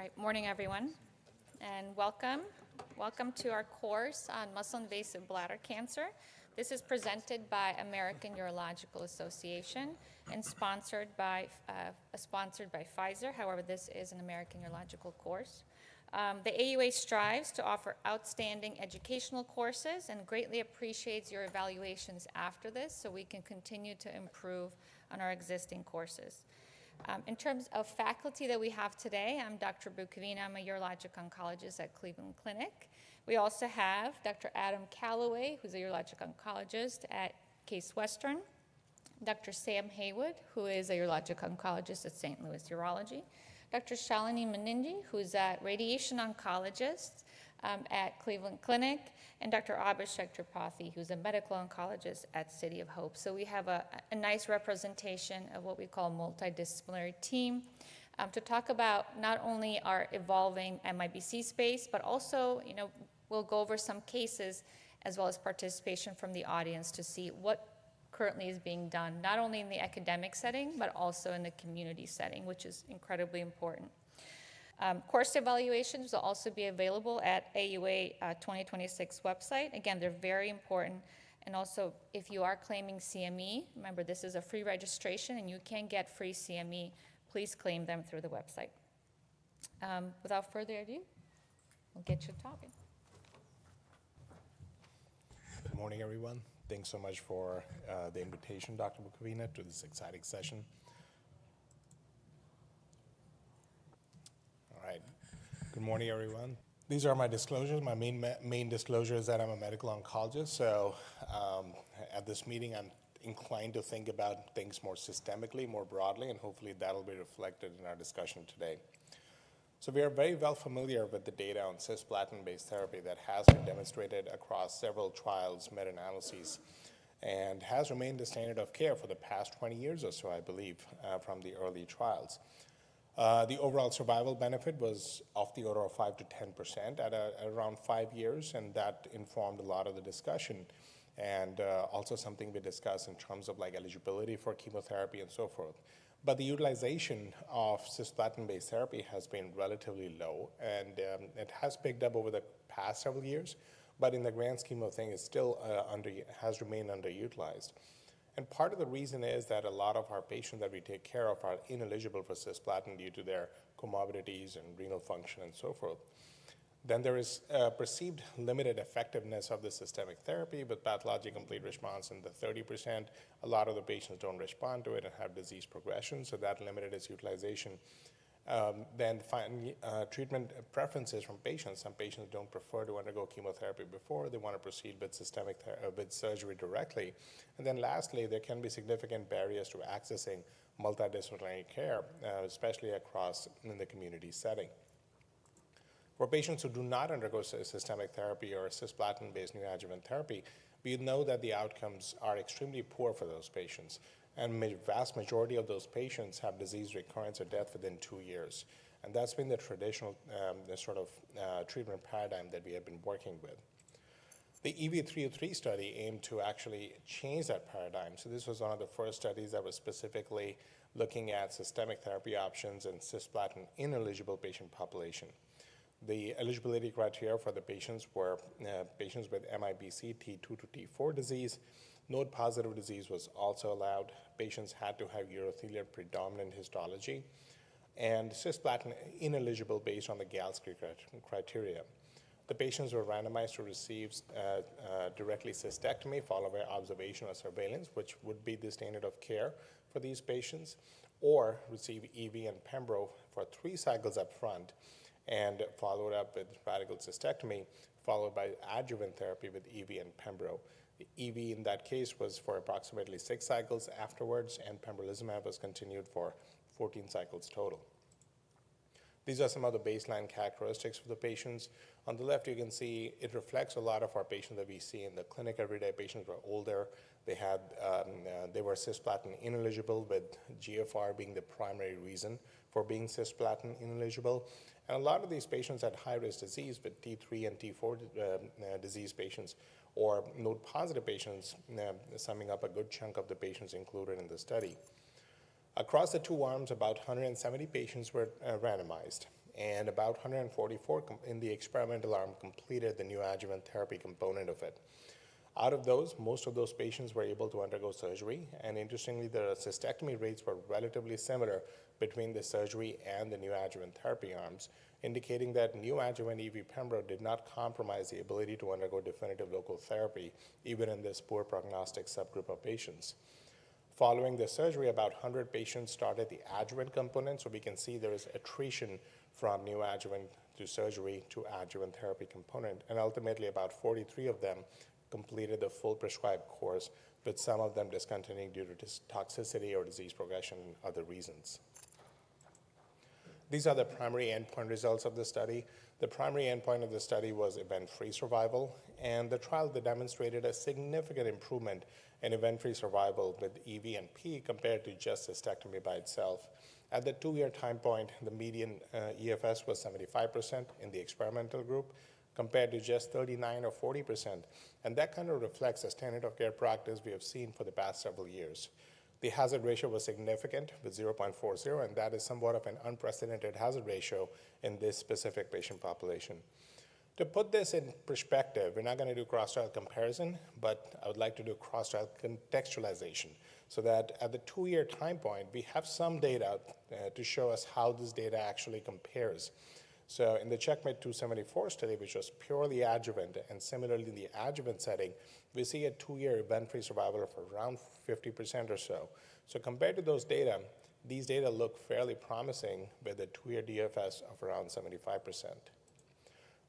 All right, morning everyone, and welcome. Welcome to our course on muscle-invasive bladder cancer. This is presented by American Urological Association and sponsored by Pfizer. However, this is an American Urological course. The AUA strives to offer outstanding educational courses and greatly appreciates your evaluations after this so we can continue to improve on our existing courses. In terms of faculty that we have today, I'm Dr. Bukovina. I'm a urologic oncologist at Cleveland Clinic. We also have Dr. Adam Calloway, who's a urologic oncologist at Case Western, Dr. Sam Haywood, who is a urologic oncologist at St. Louis Urology, Dr. Shalini Meninji, who's a radiation oncologist at Cleveland Clinic, and Dr. Abhishek Tripathi, who's a medical oncologist at City of Hope. So we have a nice representation of what we call a multidisciplinary team to talk about not only our evolving MIBC space, but also, we'll go over some cases as well as participation from the audience to see what currently is being done, not only in the academic setting, but also in the community setting, which is incredibly important. Course evaluations will also be available at AUA 2026 website. Again, they're very important. And also, if you are claiming CME, remember this is a free registration and you can get free CME. Please claim them through the website. Without further ado, we'll get you talking. Good morning, everyone. Thanks so much for the invitation, Dr. Bukovina, to this exciting session. All right. Good morning, everyone. These are my disclosures. My main disclosure is that I'm a medical oncologist. So at this meeting, I'm inclined to think about things more systemically, more broadly, and hopefully that'll be reflected in our discussion today. So we are very well familiar with the data on cisplatin-based therapy that has been demonstrated across several trials, meta-analyses, and has remained the standard of care for the past 20 years or so, I believe, from the early trials. The overall survival benefit was of the order of 5 to 10% at around 5 years, and that informed a lot of the discussion, and also something we discussed in terms of like eligibility for chemotherapy and so forth. But the utilization of cisplatin-based therapy has been relatively low, and it has picked up over the past several years, but in the grand scheme of things, it still has remained underutilized. And part of the reason is that a lot of our patients that we take care of are ineligible for cisplatin due to their comorbidities and renal function and so forth. Then there is perceived limited effectiveness of the systemic therapy with pathologic complete response in the 30%. A lot of the patients don't respond to it and have disease progression, so that limited its utilization. Then treatment preferences from patients. Some patients don't prefer to undergo chemotherapy before. They want to proceed with with surgery directly. And then lastly, there can be significant barriers to accessing multidisciplinary care, especially in the community setting. For patients who do not undergo systemic therapy or cisplatin-based neoadjuvant therapy, we know that the outcomes are extremely poor for those patients. And vast majority of those patients have disease recurrence or death within 2 years. And that's been the traditional treatment paradigm that we have been working with. The EV303 study aimed to actually change that paradigm. So this was one of the first studies that was specifically looking at systemic therapy options in cisplatin ineligible patient population. The eligibility criteria for the patients were patients with MIBC T2 to T4 disease. Node-positive disease was also allowed. Patients had to have urothelial predominant histology, and cisplatin ineligible based on the Galsky criteria. The patients were randomized to receive directly cystectomy followed by observation or surveillance, which would be the standard of care for these patients, or receive EV and Pembro for 3 cycles up front, and followed up with radical cystectomy, followed by adjuvant therapy with EV and Pembro. The EV in that case was for approximately 6 cycles afterwards, and pembrolizumab was continued for 14 cycles total. These are some of the baseline characteristics for the patients. On the left, you can see it reflects a lot of our patients that we see in the clinic every day. Patients were older. They were cisplatin ineligible, with GFR being the primary reason for being cisplatin ineligible. And a lot of these patients had high-risk disease with T3 and T4 disease patients, or node-positive patients, summing up a good chunk of the patients included in the study. Across the 2 arms, about 170 patients were randomized. and about 144 in the experimental arm completed the neoadjuvant therapy component of it. Out of those, most of those patients were able to undergo surgery, and interestingly, the cystectomy rates were relatively similar between the surgery and the neoadjuvant therapy arms, indicating that neoadjuvant EV-pembro did not compromise the ability to undergo definitive local therapy, even in this poor prognostic subgroup of patients. Following the surgery, about 100 patients started the adjuvant component, so we can see there is attrition from neoadjuvant to surgery to adjuvant therapy component, and ultimately about 43 of them completed the full prescribed course, with some of them discontinuing due to toxicity or disease progression and other reasons. These are the primary endpoint results of the study. The primary endpoint of the study was event-free survival, and the trial demonstrated a significant improvement in event-free survival with EV and P compared to just cystectomy by itself. At the 2-year time point, the median EFS was 75% in the experimental group, compared to just 39 or 40%, and that kind of reflects the standard of care practice we have seen for the past several years. The hazard ratio was significant with 0.40, and that is somewhat of an unprecedented hazard ratio in this specific patient population. To put this in perspective, we're not going to do cross-trial comparison, but I would like to do cross-trial contextualization so that at the 2-year time point, we have some data to show us how this data actually compares. So in the Checkmate 274 study, which was purely adjuvant, and similarly in the adjuvant setting, we see a 2-year event-free survival of around 50% or so. So compared to those data, these data look fairly promising with a 2-year DFS of around 75%.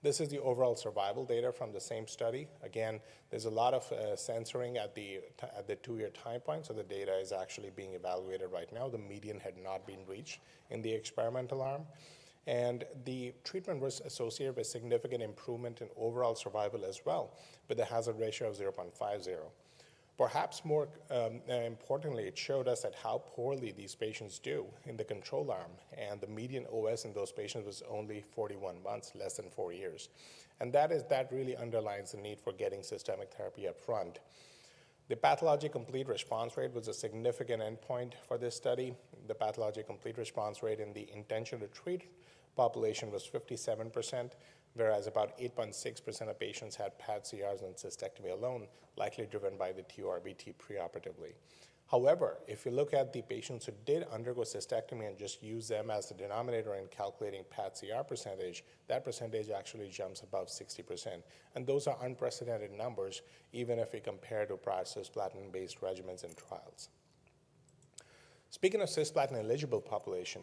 This is the overall survival data from the same study. Again, there's a lot of censoring at the 2-year time point, so the data is actually being evaluated right now. The median had not been reached in the experimental arm. And the treatment was associated with significant improvement in overall survival as well, with a hazard ratio of 0.50. Perhaps more importantly, it showed us that how poorly these patients do in the control arm, and the median OS in those patients was only 41 months, less than 4 years. And that really underlines the need for getting systemic therapy up front. The pathologic complete response rate was a significant endpoint for this study. The pathologic complete response rate in the intention to treat population was 57%, whereas about 8.6% of patients had PAD-CRs and cystectomy alone, likely driven by the TURBT preoperatively. However, if you look at the patients who did undergo cystectomy and just use them as the denominator in calculating PAD-CR percentage, that percentage actually jumps above 60%. And those are unprecedented numbers, even if we compare to prior cisplatin-based regimens and trials. Speaking of cisplatin-eligible population,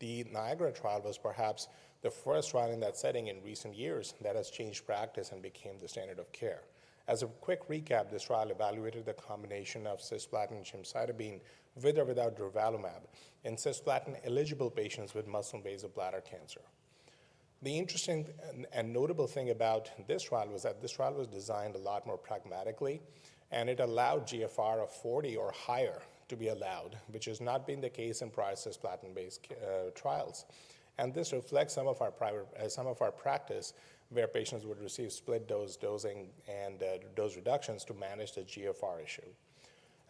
the Niagara trial was perhaps the first trial in that setting in recent years that has changed practice and became the standard of care. As a quick recap, this trial evaluated the combination of cisplatin and gemcitabine with or without durvalumab in cisplatin-eligible patients with muscle-invasive bladder cancer. The interesting and notable thing about this trial was that this trial was designed a lot more pragmatically, and it allowed GFR of 40 or higher to be allowed, which has not been the case in prior cisplatin-based trials. And this reflects some of our practice where patients would receive split dose dosing and dose reductions to manage the GFR issue.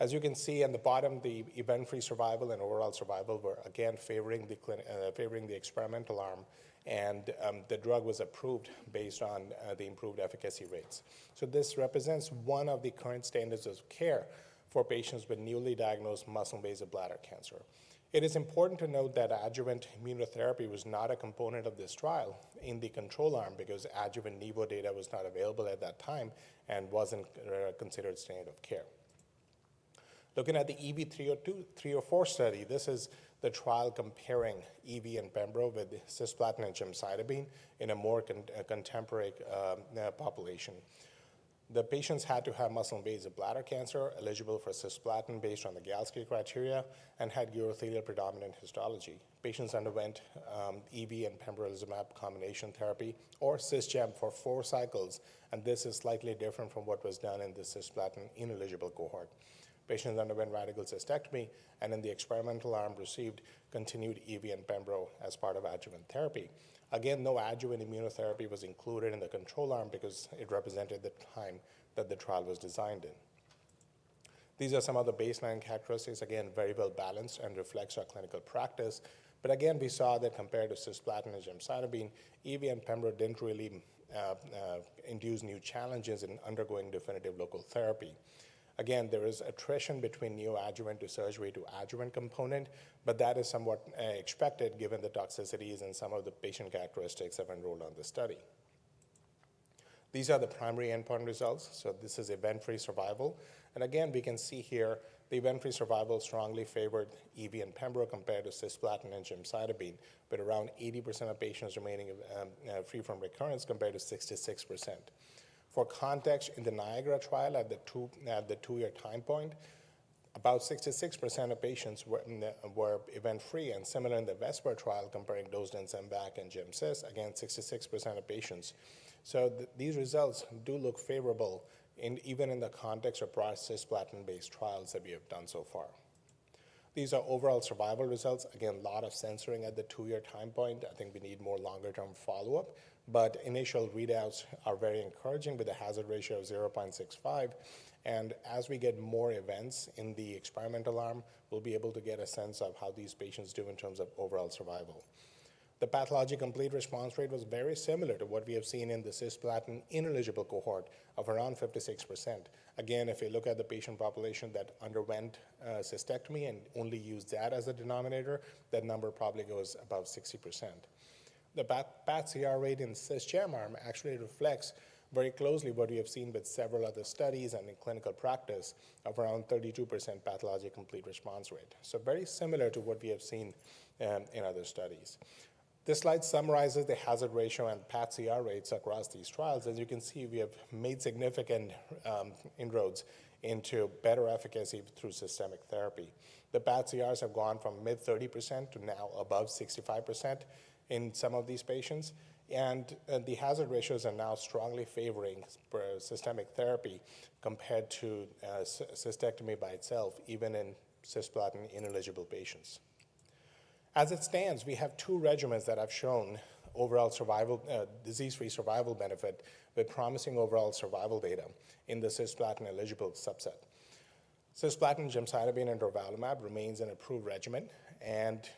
As you can see on the bottom, the event-free survival and overall survival were again favoring the experimental arm, and the drug was approved based on the improved efficacy rates. So this represents one of the current standards of care for patients with newly diagnosed muscle-invasive bladder cancer. It is important to note that adjuvant immunotherapy was not a component of this trial in the control arm because adjuvant nivo data was not available at that time and wasn't considered standard of care. Looking at the EV-304 study, this is the trial comparing EV and pembro with cisplatin and gemcitabine in a more contemporary population. The patients had to have muscle-invasive bladder cancer, eligible for cisplatin based on the Galsky criteria, and had urothelial predominant histology. Patients underwent EV and pembrolizumab combination therapy or cisgem for 4 cycles, and this is slightly different from what was done in the cisplatin ineligible cohort. Patients underwent radical cystectomy, and in the experimental arm received continued EV and pembro as part of adjuvant therapy. Again, no adjuvant immunotherapy was included in the control arm because it represented the time that the trial was designed in. These are some of the baseline characteristics, again, very well balanced and reflects our clinical practice. But again, we saw that compared to cisplatin and gemcitabine, EV and pembro didn't really induce new challenges in undergoing definitive local therapy. Again, there is attrition between neoadjuvant to surgery to adjuvant component, but that is somewhat expected given the toxicities and some of the patient characteristics that enrolled on the study. These are the primary endpoint results. So this is event-free survival. And again, we can see here the event-free survival strongly favored EV and pembro compared to cisplatin and gemcitabine, with around 80% of patients remaining free from recurrence compared to 66%. For context, in the Niagara trial at the two-year time point, about 66% of patients were event-free, and similar in the Vesper trial comparing dose-dense MVAC and GemCis, again, 66% of patients. So these results do look favorable even in the context of prior cisplatin-based trials that we have done so far. These are overall survival results. Again, a lot of censoring at the two-year time point. I think we need more longer-term follow-up, but initial readouts are very encouraging with a hazard ratio of 0.65. And as we get more events in the experimental arm, we'll be able to get a sense of how these patients do in terms of overall survival. The pathologic complete response rate was very similar to what we have seen in the cisplatin ineligible cohort of around 56%. Again, if you look at the patient population that underwent cystectomy and only used that as a denominator, that number probably goes above 60%. The PathCR rate in cisgem arm actually reflects very closely what we have seen with several other studies and in clinical practice of around 32% pathologic complete response rate. So very similar to what we have seen in other studies. This slide summarizes the hazard ratio and PathCR rates across these trials. As you can see, we have made significant inroads into better efficacy through systemic therapy. The PathCRs have gone from mid-30% to now above 65% in some of these patients, and the hazard ratios are now strongly favoring systemic therapy compared to cystectomy by itself, even in cisplatin ineligible patients. As it stands, we have two regimens that have shown overall survival, disease-free survival benefit with promising overall survival data in the cisplatin eligible subset. Cisplatin, gemcitabine, and durvalumab remains an approved regimen, and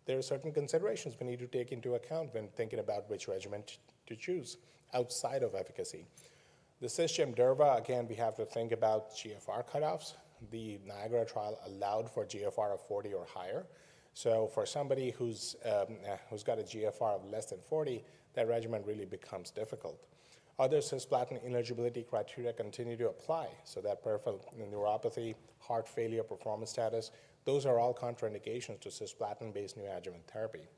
there are certain considerations we need to take into account when thinking about which regimen to choose outside of efficacy. The cisgem durva, again, we have to think about GFR cutoffs. The Niagara trial allowed for GFR of 40 or higher. So for somebody who's got a GFR of less than 40, that regimen really becomes difficult. Other cisplatin ineligibility criteria continue to apply, so that peripheral neuropathy, heart failure, performance status, those are all contraindications to cisplatin-based neoadjuvant therapy.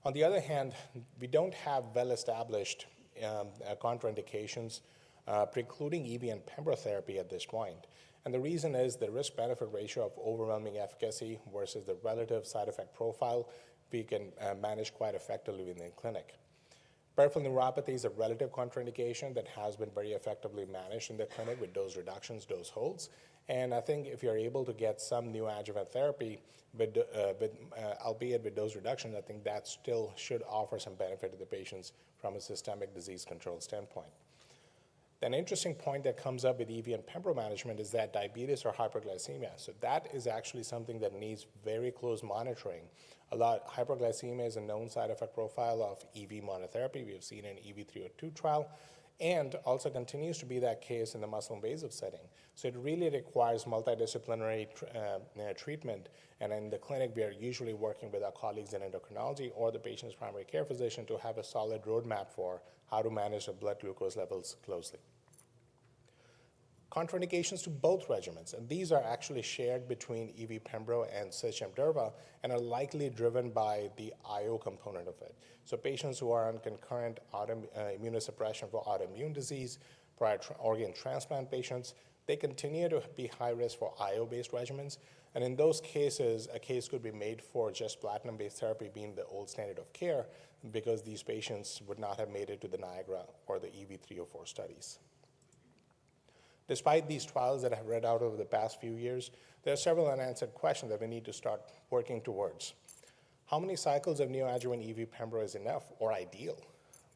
On the other hand, we don't have well-established contraindications precluding EV and pembro therapy at this point. And the reason is the risk-benefit ratio of overwhelming efficacy versus the relative side effect profile we can manage quite effectively in the clinic. Peripheral neuropathy is a relative contraindication that has been very effectively managed in the clinic with dose reductions, dose holds. And I think if you're able to get some neoadjuvant therapy, albeit with dose reduction, I think that still should offer some benefit to the patients from a systemic disease control standpoint. An interesting point that comes up with EV and pembro management is that diabetes or hyperglycemia. So that is actually something that needs very close monitoring. Hyperglycemia is a known side effect profile of EV monotherapy. We have seen in EV-302 trial, and also continues to be that case in the muscle invasive setting. So it really requires multidisciplinary treatment. And in the clinic, we are usually working with our colleagues in endocrinology or the patient's primary care physician to have a solid roadmap for how to manage the blood glucose levels closely. Contraindications to both regimens, and these are actually shared between EV pembro and cisgem durva and are likely driven by the IO component of it. So patients who are on concurrent immunosuppression for autoimmune disease, prior organ transplant patients, they continue to be high risk for IO-based regimens. And in those cases, a case could be made for just platinum-based therapy being the old standard of care because these patients would not have made it to the Niagara or the EV-304 studies. Despite these trials that have read out over the past few years, there are several unanswered questions that we need to start working towards. How many cycles of neoadjuvant EV pembro is enough or ideal?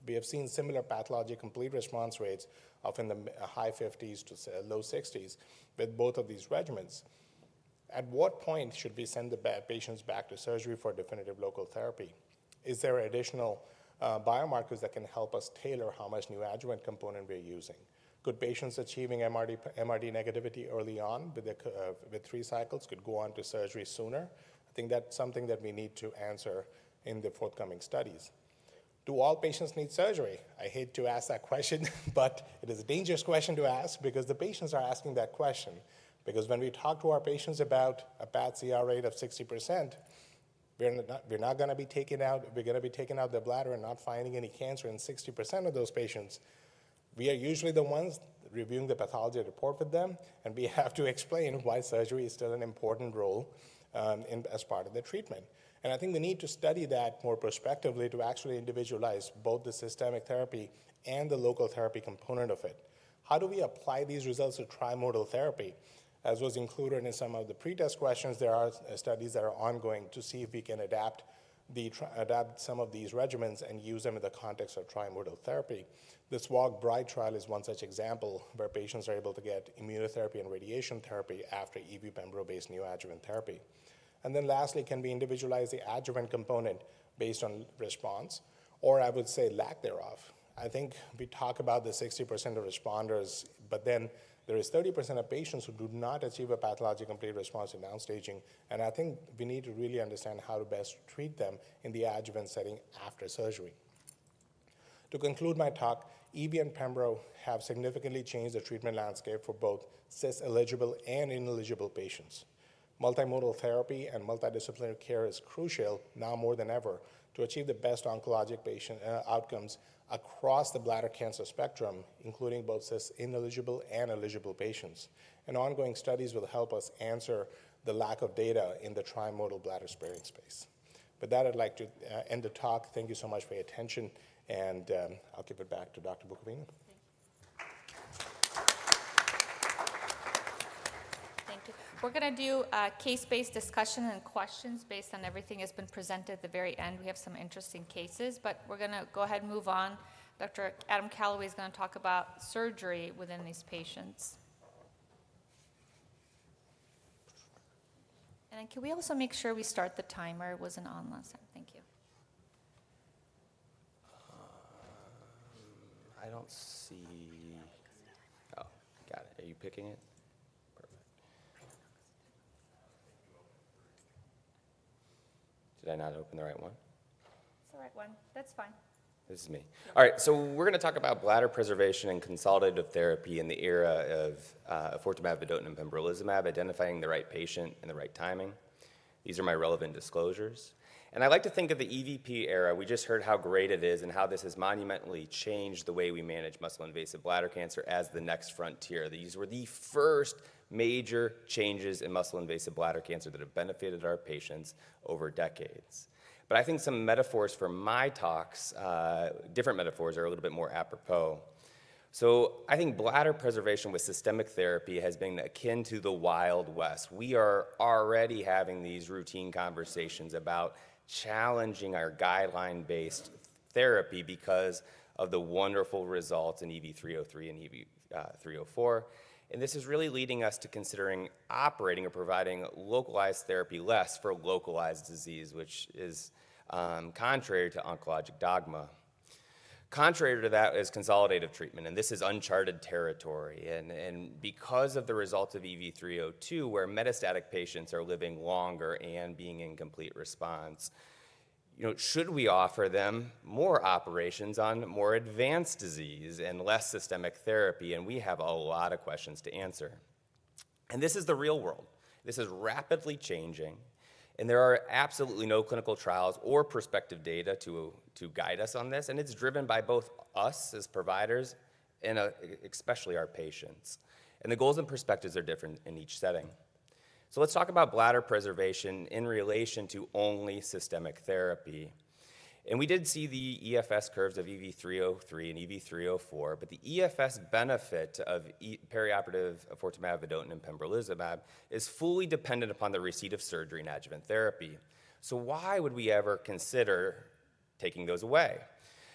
We have seen similar pathologic complete response rates of in the high 50s to low 60s with both of these regimens. At what point should we send the patients back to surgery for definitive local therapy? Is there additional biomarkers that can help us tailor how much neoadjuvant component we're using? Could patients achieving MRD negativity early on with 3 cycles could go on to surgery sooner? I think that's something that we need to answer in the forthcoming studies. Do all patients need surgery? I hate to ask that question, but it is a dangerous question to ask because the patients are asking that question. Because when we talk to our patients about a path CR rate of 60%, we're not going to be taking out, we're going to be taking out the bladder and not finding any cancer in 60% of those patients. We are usually the ones reviewing the pathology report with them, and we have to explain why surgery is still an important role as part of the treatment. And I think we need to study that more prospectively to actually individualize both the systemic therapy and the local therapy component of it. How do we apply these results to trimodal therapy? As was included in some of the pretest questions, there are studies that are ongoing to see if we can adapt some of these regimens and use them in the context of trimodal therapy. This WALK Bright trial is one such example where patients are able to get immunotherapy and radiation therapy after EV-pembro-based neoadjuvant therapy. And then lastly, can we individualize the adjuvant component based on response, or I would say lack thereof? I think we talk about the 60% of responders, but then there is 30% of patients who do not achieve a pathologic complete response in downstaging, and I think we need to really understand how to best treat them in the adjuvant setting after surgery. To conclude my talk, EV and Pembro have significantly changed the treatment landscape for both cis-eligible and ineligible patients. Multimodal therapy and multidisciplinary care is crucial now more than ever to achieve the best oncologic patient outcomes across the bladder cancer spectrum, including both cis-ineligible and eligible patients. And ongoing studies will help us answer the lack of data in the trimodal bladder sparing space. With that, I'd like to end the talk. Thank you so much for your attention, and I'll give it back to Dr. Bukovina. We're going to do a case-based discussion and questions based on everything that's been presented at the very end. We have some interesting cases, but we're going to go ahead and move on. Dr. Adam Calloway is going to talk about surgery within these patients. And can we also make sure we start the timer? It wasn't on last time. Thank you. I don't see. Oh, got it. Are you picking it? Did I not open the right one? It's the right one. That's fine. This is me. All right, so we're going to talk about bladder preservation and consolidative therapy in the era of enfortumab vedotin and pembrolizumab, identifying the right patient and the right timing. These are my relevant disclosures. And I like to think of the EVP era. We just heard how great it is and how this has monumentally changed the way we manage muscle-invasive bladder cancer as the next frontier. These were the first major changes in muscle-invasive bladder cancer that have benefited our patients over decades. But I think some metaphors for my talks, different metaphors, are a little bit more apropos. So I think bladder preservation with systemic therapy has been akin to the Wild West. We are already having these routine conversations about challenging our guideline-based therapy because of the wonderful results in EV303 and EV304. And this is really leading us to considering operating or providing localized therapy less for localized disease, which is contrary to oncologic dogma. Contrary to that is consolidative treatment, and this is uncharted territory. And because of the results of EV302, where metastatic patients are living longer and being in complete response, should we offer them more operations on more advanced disease and less systemic therapy? And we have a lot of questions to answer. And this is the real world. This is rapidly changing, and there are absolutely no clinical trials or prospective data to guide us on this, and it's driven by both us as providers and especially our patients. And the goals and perspectives are different in each setting. So let's talk about bladder preservation in relation to only systemic therapy. And we did see the EFS curves of EV303 and EV304, but the EFS benefit of perioperative enfortumab vedotin and pembrolizumab is fully dependent upon the receipt of surgery and adjuvant therapy. So why would we ever consider taking those away?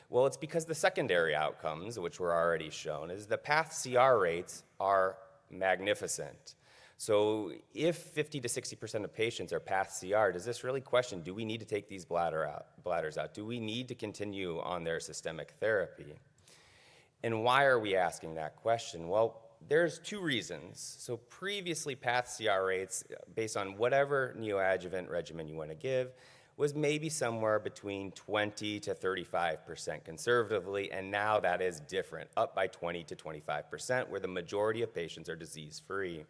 Well, it's because the secondary outcomes, which were already shown, is the path CR rates are magnificent. So if 50 to 60% of patients are path CR, does this really question, do we need to take these bladders out? Do we need to continue on their systemic therapy? And why are we asking that question? Well, there's two reasons. So previously, path CR rates, based on whatever neoadjuvant regimen you want to give, was maybe somewhere between 20 to 35% conservatively, and now that is different, up by 20 to 25%, where the majority of patients are disease-free.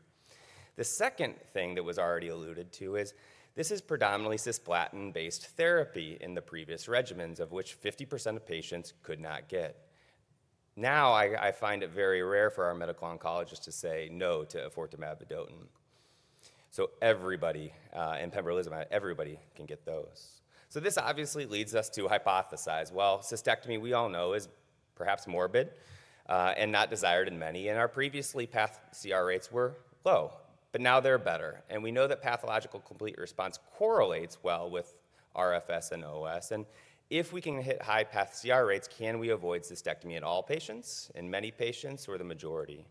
The second thing that was already alluded to is this is predominantly cisplatin-based therapy in the previous regimens, of which 50% of patients could not get. Now I find it very rare for our medical oncologists to say no to enfortumab vedotin. So everybody, and pembrolizumab, everybody can get those. So this obviously leads us to hypothesize, well, cystectomy we all know is perhaps morbid and not desired in many, and our previously path CR rates were low, but now they're better. And we know that pathological complete response correlates well with RFS and OS, and if we can hit high path CR rates, can we avoid cystectomy in all patients, in many patients, or the majority?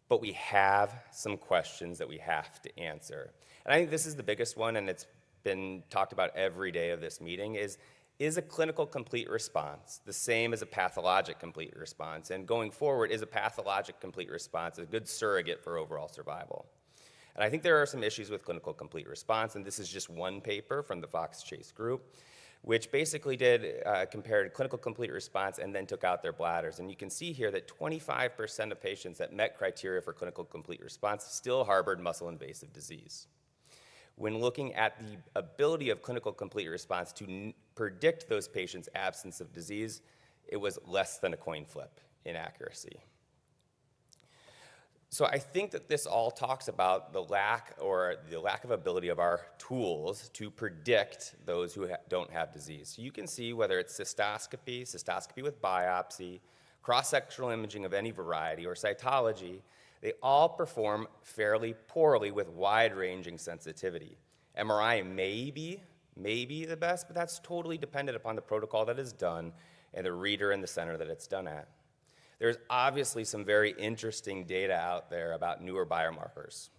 But we have some questions that we have to answer. And I think this is the biggest one, and it's been talked about every day of this meeting, is a clinical complete response the same as a pathologic complete response? And going forward, is a pathologic complete response a good surrogate for overall survival? And I think there are some issues with clinical complete response, and this is just one paper from the Fox Chase group, which basically compared clinical complete response and then took out their bladders. And you can see here that 25% of patients that met criteria for clinical complete response still harbored muscle-invasive disease. When looking at the ability of clinical complete response to predict those patients' absence of disease, it was less than a coin flip in accuracy. So I think that this all talks about the lack of ability of our tools to predict those who don't have disease. So you can see whether it's cystoscopy with biopsy, cross-sectional imaging of any variety, or cytology, they all perform fairly poorly with wide-ranging sensitivity. MRI may be the best, but that's totally dependent upon the protocol that is done and the reader in the center that it's done at. There's obviously some very interesting data out there about newer biomarkers,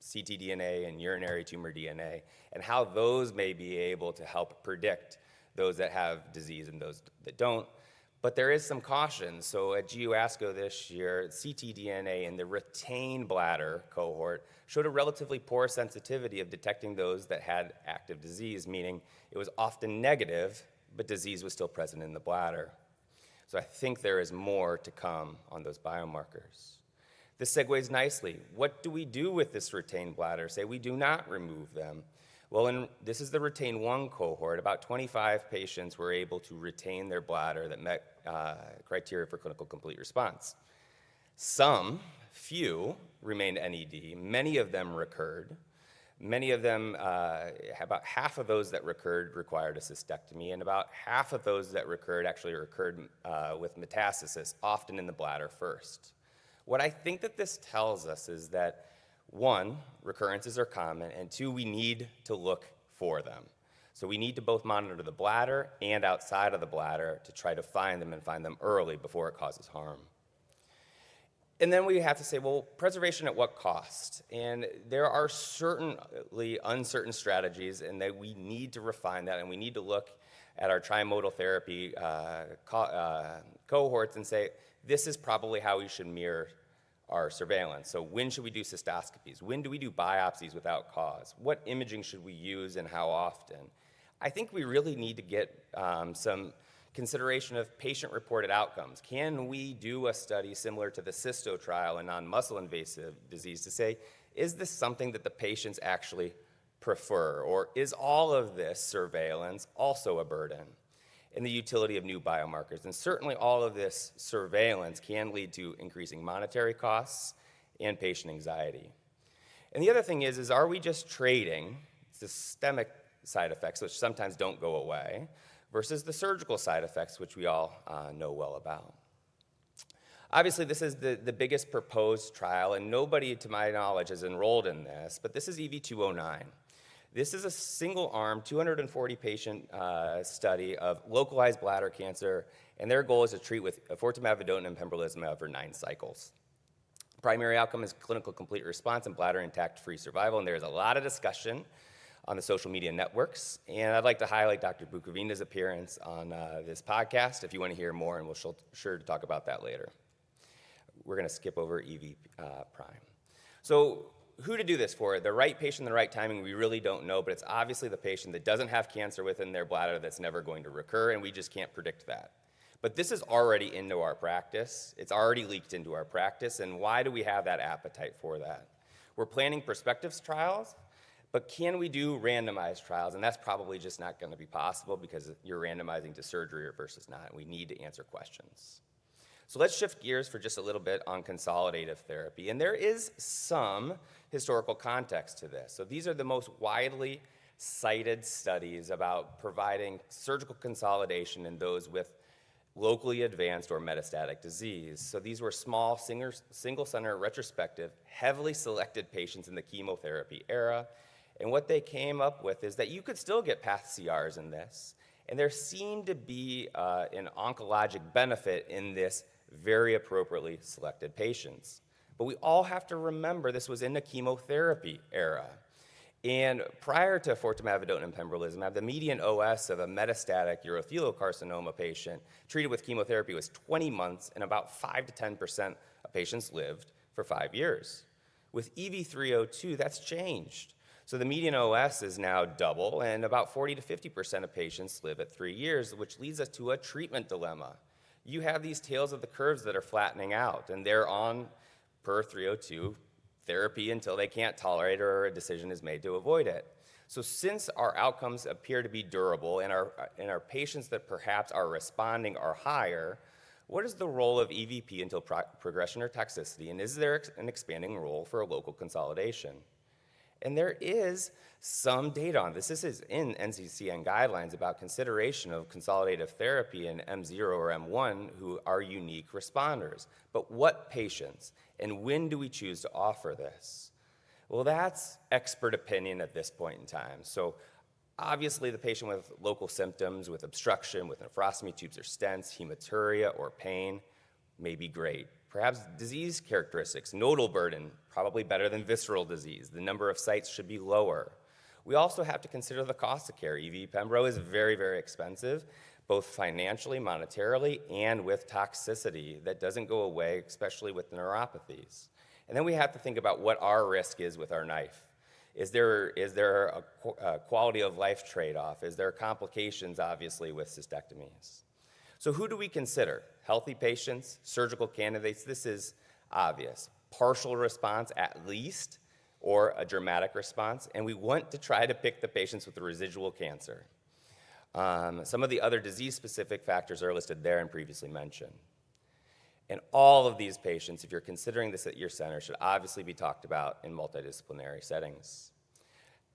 ctDNA and urinary tumor DNA, and how those may be able to help predict those that have disease and those that don't. But there is some caution. So at GU ASCO this year, ctDNA in the retained bladder cohort showed a relatively poor sensitivity of detecting those that had active disease, meaning it was often negative, but disease was still present in the bladder. So I think there is more to come on those biomarkers. This segues nicely. What do we do with this retained bladder? Say we do not remove them. Well, this is the retain 1 cohort. About 25 patients were able to retain their bladder that met criteria for clinical complete response. Few remained NED. Many of them recurred. Many of them, about half of those that recurred required a cystectomy, and about half of those that recurred actually recurred with metastasis, often in the bladder first. What I think that this tells us is that, 1, recurrences are common, and 2, we need to look for them. So we need to both monitor the bladder and outside of the bladder to try to find them and find them early before it causes harm. And then we have to say, well, preservation at what cost? And there are certainly uncertain strategies, and that we need to refine that, and we need to look at our trimodal therapy cohorts and say, this is probably how we should mirror our surveillance. So when should we do cystoscopies? When do we do biopsies without cause? What imaging should we use and how often? I think we really need to get some consideration of patient-reported outcomes. Can we do a study similar to the cysto trial in non-muscle invasive disease to say, is this something that the patients actually prefer? Or is all of this surveillance also a burden? In the utility of new biomarkers. And certainly all of this surveillance can lead to increasing monetary costs and patient anxiety. And the other thing is are we just trading systemic side effects, which sometimes don't go away, versus the surgical side effects, which we all know well about? Obviously, this is the biggest proposed trial, and nobody, to my knowledge, has enrolled in this, but this is EV209. This is a single-arm, 240-patient study of localized bladder cancer, and their goal is to treat with ofortumab vedotin and pembrolizumab for 9 cycles. Primary outcome is clinical complete response and bladder intact-free survival, and there's a lot of discussion on the social media networks. And I'd like to highlight Dr. Bukovina's appearance on this podcast if you want to hear more, and we'll sure to talk about that later. We're going to skip over EV prime. So who to do this for? The right patient, the right timing, we really don't know, but it's obviously the patient that doesn't have cancer within their bladder that's never going to recur, and we just can't predict that. But this is already into our practice. It's already leaked into our practice, and why do we have that appetite for that? We're planning prospective trials, but can we do randomized trials? And that's probably just not going to be possible because you're randomizing to surgery versus not. We need to answer questions. So let's shift gears for just a little bit on consolidative therapy. And there is some historical context to this. So these are the most widely cited studies about providing surgical consolidation in those with locally advanced or metastatic disease. So these were small, single-center, retrospective, heavily selected patients in the chemotherapy era. And what they came up with is that you could still get path CRs in this. And there seemed to be an oncologic benefit in this very appropriately selected patients. But we all have to remember this was in the chemotherapy era. And prior to ofortumab vedotin and pembrolizumab, the median OS of a metastatic urothelial carcinoma patient treated with chemotherapy was 20 months, and about 5 to 10% of patients lived for 5 years. With EV-302, that's changed. So the median OS is now double, and about 40 to 50% of patients live at 3 years, which leads us to a treatment dilemma. You have these tails of the curves that are flattening out, and they're on, per 302, therapy until they can't tolerate it or a decision is made to avoid it. So since our outcomes appear to be durable and our patients that perhaps are responding are higher, what is the role of EVP until progression or toxicity, and is there an expanding role for a local consolidation? And there is some data on this. This is in NCCN guidelines about consideration of consolidative therapy in M0 or M1 who are unique responders. But what patients and when do we choose to offer this? Well, that's expert opinion at this point in time. So obviously the patient with local symptoms, with obstruction, with nephrostomy tubes or stents, hematuria or pain may be great. Perhaps disease characteristics, nodal burden, probably better than visceral disease. The number of sites should be lower. We also have to consider the cost of care. EV Pembro is very, very expensive, both financially, monetarily, and with toxicity that doesn't go away, especially with neuropathies. And then we have to think about what our risk is with our knife. Is there a quality of life trade-off? Is there complications, obviously, with cystectomies? So who do we consider? Healthy patients, surgical candidates, this is obvious. Partial response at least, or a dramatic response, and we want to try to pick the patients with the residual cancer. Some of the other disease-specific factors are listed there and previously mentioned. And all of these patients, if you're considering this at your center, should obviously be talked about in multidisciplinary settings.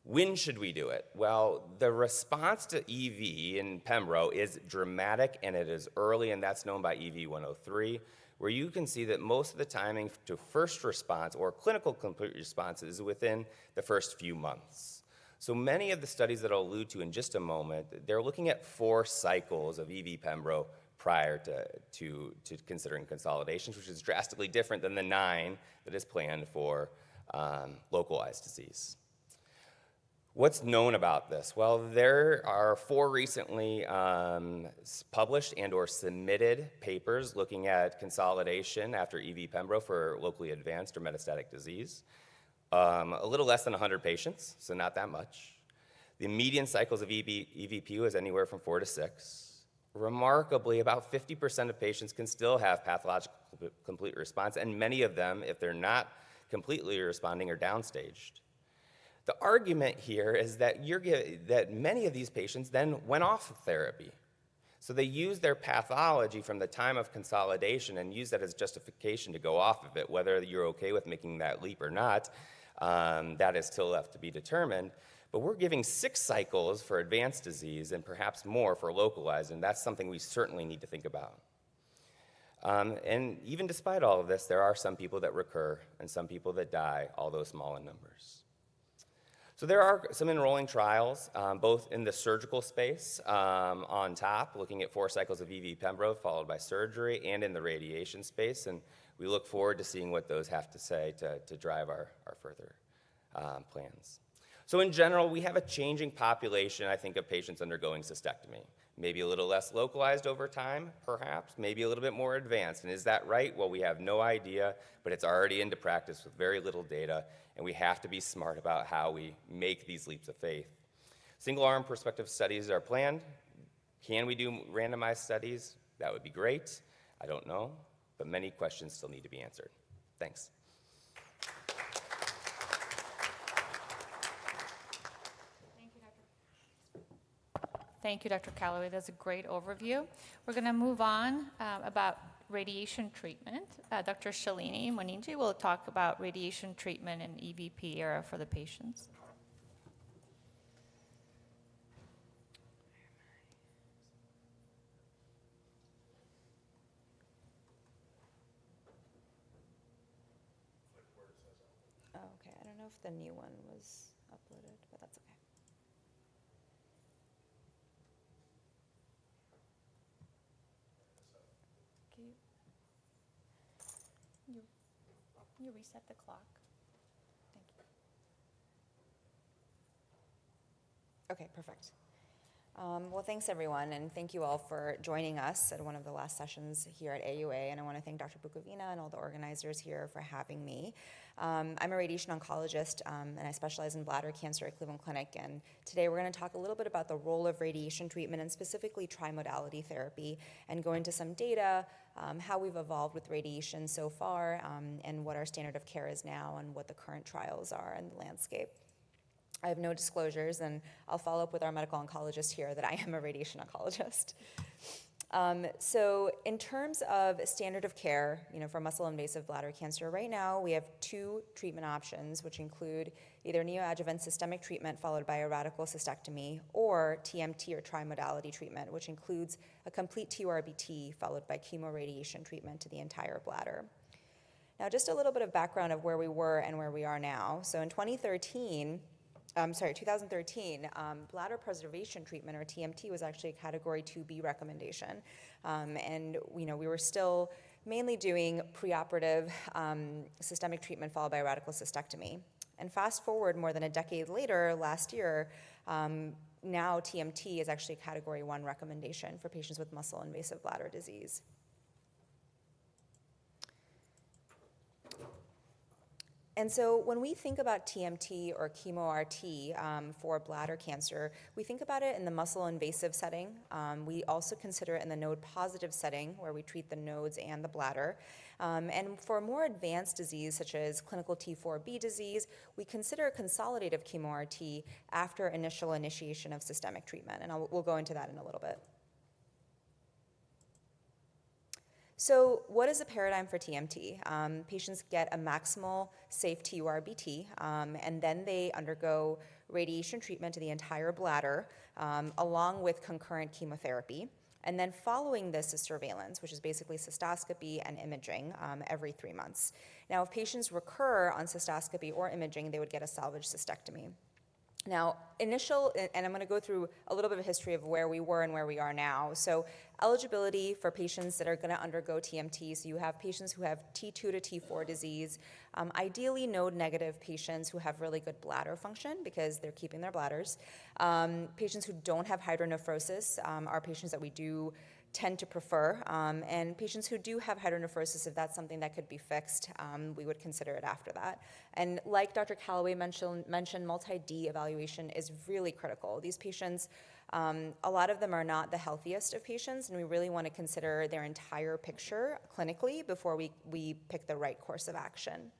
When should we do it? Well, the response to EV in Pembro is dramatic and it is early, and that's known by EV-103, where you can see that most of the timing to first response or clinical complete response is within the first few months. So many of the studies that I'll allude to in just a moment, they're looking at 4 cycles of EV Pembro prior to considering consolidations, which is drastically different than the 9 that is planned for localized disease. What's known about this? Well, there are 4 recently published and or submitted papers looking at consolidation after EV Pembro for locally advanced or metastatic disease. A little less than 100 patients, so not that much. The median cycles of EVP was anywhere from 4 to 6. Remarkably, about 50% of patients can still have pathologic complete response, and many of them, if they're not completely responding, are downstaged. The argument here is that that many of these patients then went off of therapy. So they use their pathology from the time of consolidation and use that as justification to go off of it. Whether you're okay with making that leap or not, that is still left to be determined. But we're giving 6 cycles for advanced disease and perhaps more for localized, and that's something we certainly need to think about. And even despite all of this, there are some people that recur and some people that die, although small in numbers. So there are some enrolling trials, both in the surgical space on top, looking at 4 cycles of EV Pembro followed by surgery, and in the radiation space. And we look forward to seeing what those have to say to drive our further plans. So in general, we have a changing population, I think, of patients undergoing cystectomy. Maybe a little less localized over time, perhaps, maybe a little bit more advanced. And is that right? Well, we have no idea, but it's already into practice with very little data, and we have to be smart about how we make these leaps of faith. Single-arm prospective studies are planned. Can we do randomized studies? That would be great. I don't know, but many questions still need to be answered. Thanks. Thank you, Dr. Calloway. That's a great overview. We're going to move on about radiation treatment. Dr. Shalini Moniji will talk about radiation treatment in EVP era for the patients. Oh, okay. I don't know if the new one was uploaded, but that's okay. You reset the clock. Thank you. Okay, perfect. Well, thanks everyone, and thank you all for joining us at one of the last sessions here at AUA, and I want to thank Dr. Bukovina and all the organizers here for having me. I'm a radiation oncologist, and I specialize in bladder cancer at Cleveland Clinic, and today we're going to talk a little bit about the role of radiation treatment, and specifically trimodality therapy, and go into some data, how we've evolved with radiation so far, and what our standard of care is now, and what the current trials are in the landscape. I have no disclosures, and I'll follow up with our medical oncologist here that I am a radiation oncologist. So in terms of standard of care, for muscle-invasive bladder cancer, right now we have 2 treatment options, which include either neoadjuvant systemic treatment followed by a radical cystectomy, or TMT or trimodality treatment, which includes a complete TURBT followed by chemoradiation treatment to the entire bladder. Now, just a little bit of background of where we were and where we are now. So in 2013, bladder preservation treatment, or TMT, was actually a Category 2B recommendation. And we were still mainly doing preoperative systemic treatment followed by radical cystectomy. And fast forward more than a decade later, last year, now TMT is actually a Category 1 recommendation for patients with muscle-invasive bladder disease. And so when we think about TMT or chemo-RT for bladder cancer, we think about it in the muscle-invasive setting. We also consider it in the node-positive setting, where we treat the nodes and the bladder. And for more advanced disease, such as clinical T4B disease, we consider consolidative chemo-RT after initial initiation of systemic treatment. And we'll go into that in a little bit. So what is the paradigm for TMT? Patients get a maximal safe TURBT, and then they undergo radiation treatment to the entire bladder, along with concurrent chemotherapy. And then following this is surveillance, which is basically cystoscopy and imaging every 3 months. Now, if patients recur on cystoscopy or imaging, they would get a salvage cystectomy. Now, and I'm going to go through a little bit of a history of where we were and where we are now. So eligibility for patients that are going to undergo TMT, so you have patients who have T2 to T4 disease, ideally node-negative patients who have really good bladder function because they're keeping their bladders. Patients who don't have hydronephrosis are patients that we do tend to prefer, and patients who do have hydronephrosis, if that's something that could be fixed, we would consider it after that. And like Dr. Calloway mentioned, multi-D evaluation is really critical. These patients, a lot of them are not the healthiest of patients, and we really want to consider their entire picture clinically before we pick the right course of action.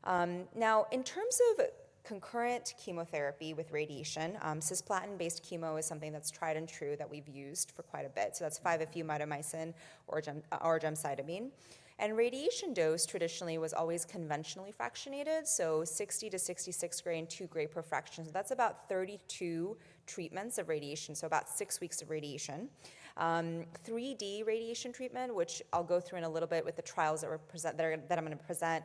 Now, in terms of concurrent chemotherapy with radiation, cisplatin-based chemo is something that's tried and true that we've used for quite a bit. So that's 5-FU mitomycin or gemcitabine. And radiation dose traditionally was always conventionally fractionated, so 60 to 66 gray and 2 gray per fraction. So that's about 32 treatments of radiation, so about 6 weeks of radiation. 3D radiation treatment, which I'll go through in a little bit with the trials that I'm going to present,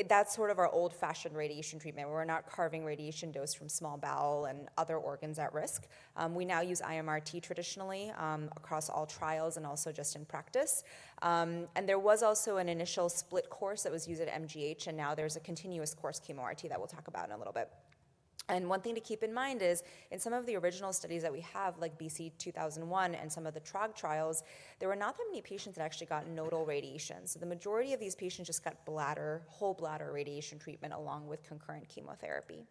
That's sort of our old-fashioned radiation treatment. We're not carving radiation dose from small bowel and other organs at risk. We now use IMRT traditionally across all trials and also just in practice. And there was also an initial split course that was used at MGH, and now there's a continuous course chemo-RT that we'll talk about in a little bit. And one thing to keep in mind is in some of the original studies that we have, like BC 2001 and some of the TROG trials, there were not that many patients that actually got nodal radiation. So the majority of these patients just got whole bladder radiation treatment along with concurrent chemotherapy.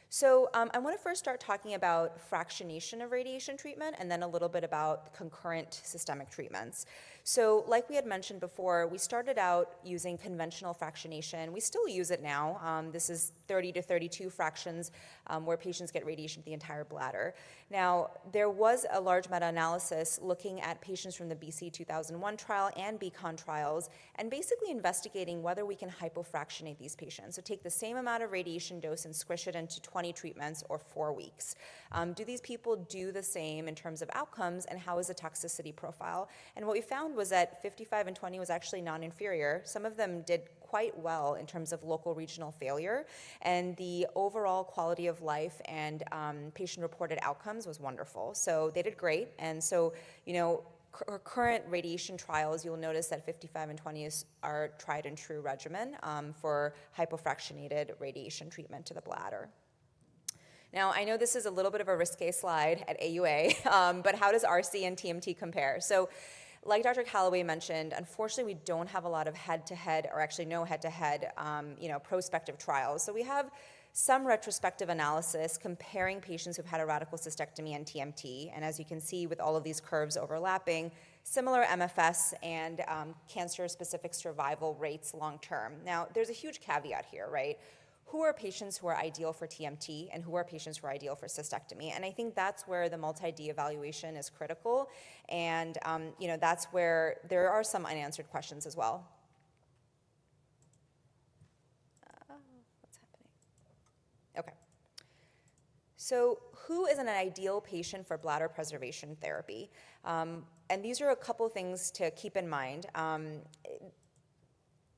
So I want to first start talking about fractionation of radiation treatment and then a little bit about concurrent systemic treatments. So like we had mentioned before, we started out using conventional fractionation. We still use it now. This is 30 to 32 fractions where patients get radiation to the entire bladder. Now, there was a large meta-analysis looking at patients from the BC 2001 trial and BCON trials and basically investigating whether we can hypofractionate these patients. So take the same amount of radiation dose and squish it into 20 treatments or 4 weeks. Do these people do the same in terms of outcomes, and how is the toxicity profile? And what we found was that 55 and 20 was actually non-inferior. Some of them did quite well in terms of local regional failure, and the overall quality of life and patient-reported outcomes was wonderful. So they did great, and so, current radiation trials, you'll notice that 55 and 20 is our tried and true regimen for hypofractionated radiation treatment to the bladder. Now, I know this is a little bit of a risque slide at AUA, but how does RC and TMT compare? So, like Dr. Calloway mentioned, unfortunately, we don't have a lot of head-to-head, or actually no head-to-head, prospective trials. So we have some retrospective analysis comparing patients who've had a radical cystectomy and TMT, and as you can see with all of these curves overlapping, similar MFS and cancer-specific survival rates long-term. Now, there's a huge caveat here, right? Who are patients who are ideal for TMT and who are patients who are ideal for cystectomy? And I think that's where the multi-D evaluation is critical, and that's where there are some unanswered questions as well. What's happening? Okay. So who is an ideal patient for bladder preservation therapy? And these are a couple things to keep in mind.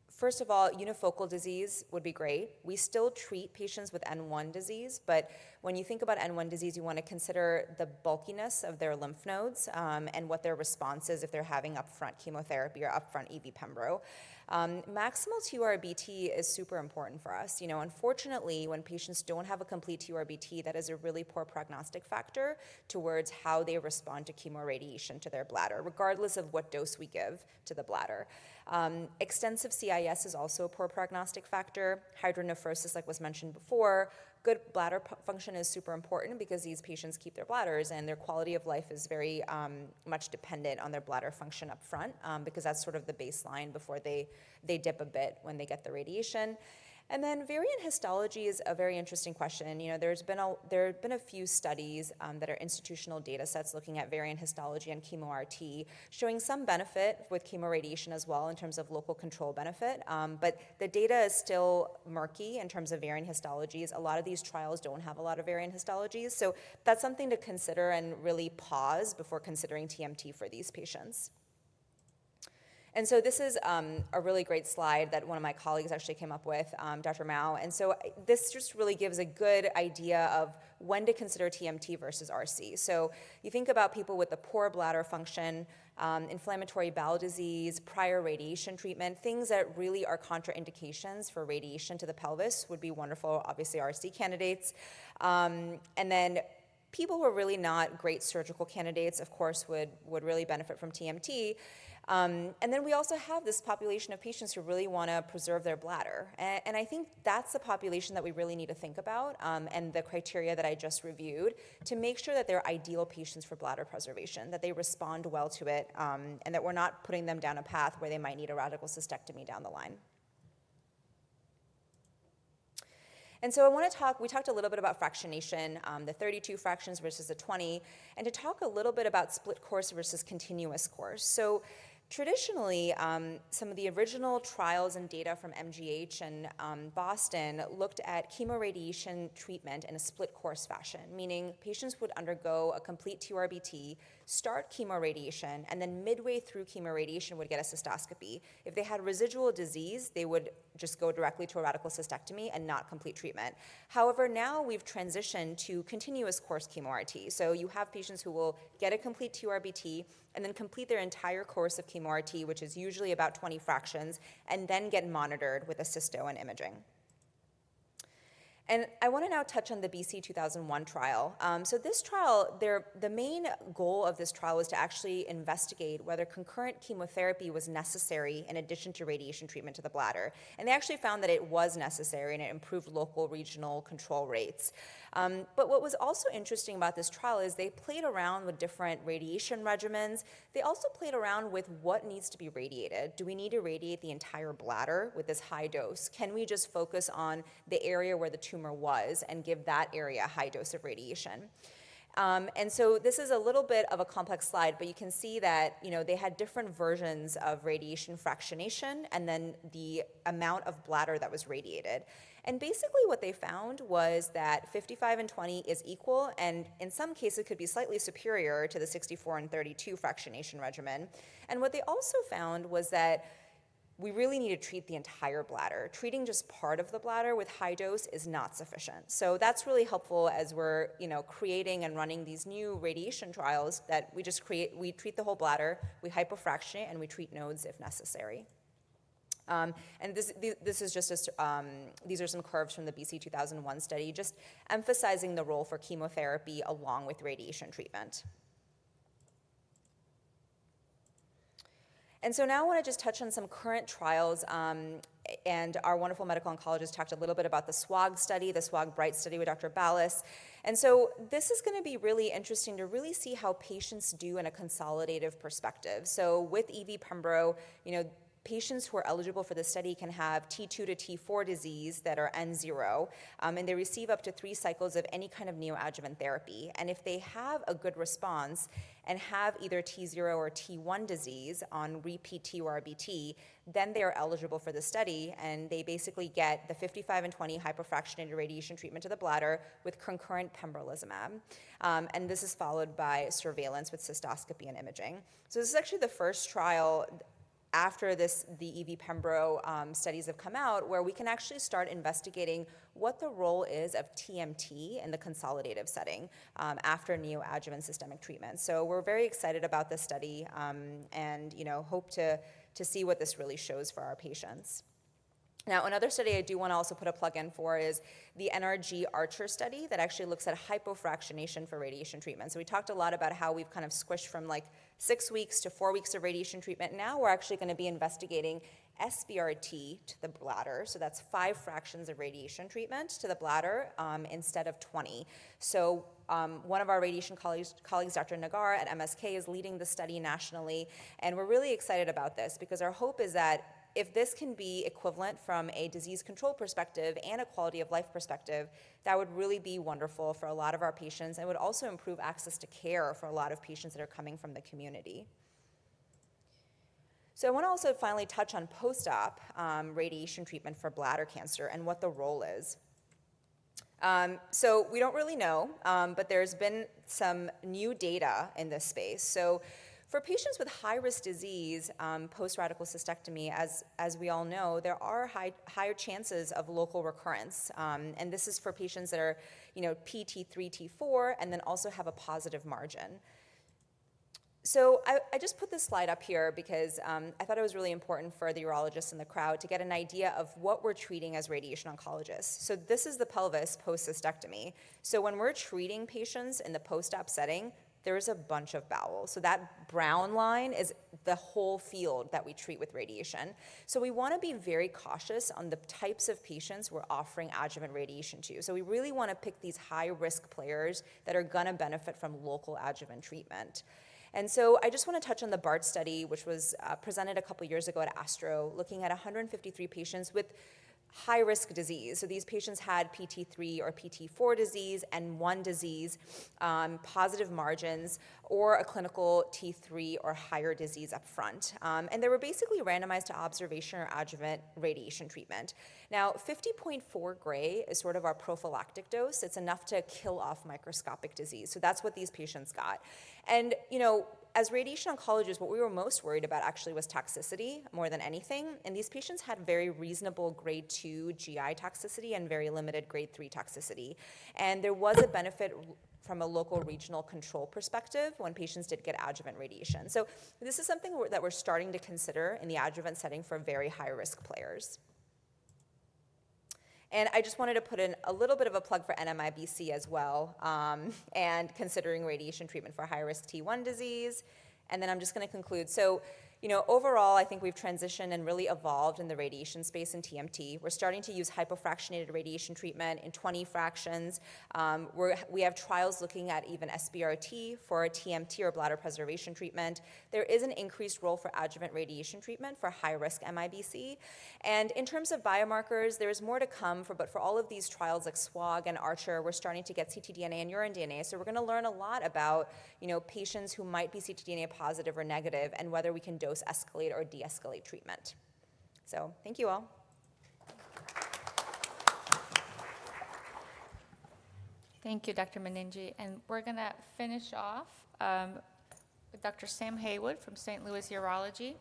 First of all, unifocal disease would be great. We still treat patients with N1 disease, but when you think about N1 disease, you want to consider the bulkiness of their lymph nodes and what their response is if they're having upfront chemotherapy or upfront EV pembro. Maximal TURBT is super important for us. Unfortunately, when patients don't have a complete TURBT, that is a really poor prognostic factor towards how they respond to chemoradiation to their bladder, regardless of what dose we give to the bladder. Extensive CIS is also a poor prognostic factor. Hydronephrosis, like was mentioned before. Good bladder function is super important because these patients keep their bladders, and their quality of life is very much dependent on their bladder function up front because that's sort of the baseline before they dip a bit when they get the radiation. And then variant histology is a very interesting question. There have been a few studies that are institutional data sets looking at variant histology and chemo-RT, showing some benefit with chemoradiation as well in terms of local control benefit. But the data is still murky in terms of variant histologies. A lot of these trials don't have a lot of variant histologies. So that's something to consider and really pause before considering TMT for these patients. And so this is a really great slide that one of my colleagues actually came up with, Dr. Mao. And so this just really gives a good idea of when to consider TMT versus RC. So you think about people with the poor bladder function, inflammatory bowel disease, prior radiation treatment, things that really are contraindications for radiation to the pelvis would be wonderful, obviously RC candidates. And then people who are really not great surgical candidates, of course, would really benefit from TMT. And then we also have this population of patients who really want to preserve their bladder. And I think that's the population that we really need to think about and the criteria that I just reviewed to make sure that they're ideal patients for bladder preservation, that they respond well to it, and that we're not putting them down a path where they might need a radical cystectomy down the line. And so we talked a little bit about fractionation, the 32 fractions versus the 20, and to talk a little bit about split course versus continuous course. So Traditionally, some of the original trials and data from MGH and Boston looked at chemoradiation treatment in a split course fashion, meaning patients would undergo a complete TURBT, start chemoradiation, and then midway through chemoradiation would get a cystoscopy. If they had residual disease, they would just go directly to a radical cystectomy and not complete treatment. However, now we've transitioned to continuous course chemo-RT. So you have patients who will get a complete TURBT and then complete their entire course of chemo-RT, which is usually about 20 fractions, and then get monitored with a cysto and imaging. And I want to now touch on the BC 2001 trial. So this trial, the main goal of this trial was to actually investigate whether concurrent chemotherapy was necessary in addition to radiation treatment to the bladder. And they actually found that it was necessary and it improved local regional control rates. But what was also interesting about this trial is they played around with different radiation regimens. They also played around with what needs to be radiated. Do we need to radiate the entire bladder with this high dose? Can we just focus on the area where the tumor was and give that area a high dose of radiation? And so this is a little bit of a complex slide, but you can see that they had different versions of radiation fractionation and then the amount of bladder that was radiated. And basically what they found was that 55 and 20 is equal, and in some cases could be slightly superior to the 64 and 32 fractionation regimen. And what they also found was that we really need to treat the entire bladder. Treating just part of the bladder with high dose is not sufficient. So that's really helpful as we're creating and running these new radiation trials that we treat the whole bladder, we hypofractionate, and we treat nodes if necessary. And this is just these are some curves from the BC 2001 study, just emphasizing the role for chemotherapy along with radiation treatment. And so now I want to just touch on some current trials, and our wonderful medical oncologist talked a little bit about the SWOG study, the SWOG Bright study with Dr. Ballas. And so this is going to be really interesting to really see how patients do in a consolidative perspective. So with EV Pembro, patients who are eligible for the study can have T2 to T4 disease that are N0, and they receive up to 3 cycles of any kind of neoadjuvant therapy. And if they have a good response and have either T0 or T1 disease on repeat TURBT, then they are eligible for the study, and they basically get the 55 and 20 hypofractionated radiation treatment to the bladder with concurrent pembrolizumab. And this is followed by surveillance with cystoscopy and imaging. So this is actually the first trial after the EV Pembro studies have come out, where we can actually start investigating what the role is of TMT in the consolidative setting after neoadjuvant systemic treatment. So we're very excited about this study and hope to see what this really shows for our patients. Now, another study I do want to also put a plug in for is the NRG Archer study that actually looks at hypofractionation for radiation treatment. So we talked a lot about how we've kind of squished from like 6 weeks to 4 weeks of radiation treatment. Now we're actually going to be investigating SBRT to the bladder. So that's 5 fractions of radiation treatment to the bladder instead of 20. So one of our radiation colleagues, Dr. Nagar at MSK, is leading the study nationally. And we're really excited about this because our hope is that if this can be equivalent from a disease control perspective and a quality of life perspective, that would really be wonderful for a lot of our patients and would also improve access to care for a lot of patients that are coming from the community. So I want to also finally touch on post-op radiation treatment for bladder cancer and what the role is. So we don't really know, but there's been some new data in this space. So for patients with high-risk disease post-radical cystectomy, as we all know, there are higher chances of local recurrence. And this is for patients that are PT3, T4, and then also have a positive margin. So I just put this slide up here because I thought it was really important for the urologists in the crowd to get an idea of what we're treating as radiation oncologists. So this is the pelvis post-cystectomy. So when we're treating patients in the post-op setting, there's a bunch of bowel. So that brown line is the whole field that we treat with radiation. So we want to be very cautious on the types of patients we're offering adjuvant radiation to. So we really want to pick these high-risk players that are going to benefit from local adjuvant treatment. And so I just want to touch on the BART study, which was presented a couple years ago at ASTRO, looking at 153 patients with high-risk disease. So these patients had PT3 or PT4 disease and one disease, positive margins, or a clinical T3 or higher disease up front. And they were basically randomized to observation or adjuvant radiation treatment. Now, 50.4 gray is sort of our prophylactic dose. It's enough to kill off microscopic disease. So that's what these patients got. And, as radiation oncologists, what we were most worried about actually was toxicity more than anything. And these patients had very reasonable grade 2 GI toxicity and very limited grade 3 toxicity. And there was a benefit from a local regional control perspective when patients did get adjuvant radiation. So this is something that we're starting to consider in the adjuvant setting for very high-risk players. And I just wanted to put in a little bit of a plug for MIBC as well, and considering radiation treatment for high-risk T1 disease. And then I'm just going to conclude. So, overall, I think we've transitioned and really evolved in the radiation space in TMT. We're starting to use hypofractionated radiation treatment in 20 fractions. We have trials looking at even SBRT for TMT or bladder preservation treatment. There is an increased role for adjuvant radiation treatment for high-risk MIBC. And in terms of biomarkers, there is more to come, but for all of these trials like SWOG and ARCHER, we're starting to get ctDNA and urine DNA. So we're going to learn a lot about patients who might be ctDNA positive or negative and whether we can dose escalate or de-escalate treatment. So thank you all. Thank you, Dr. Meningi. And we're going to finish off with Dr. Sam Haywood from St. Louis Urology,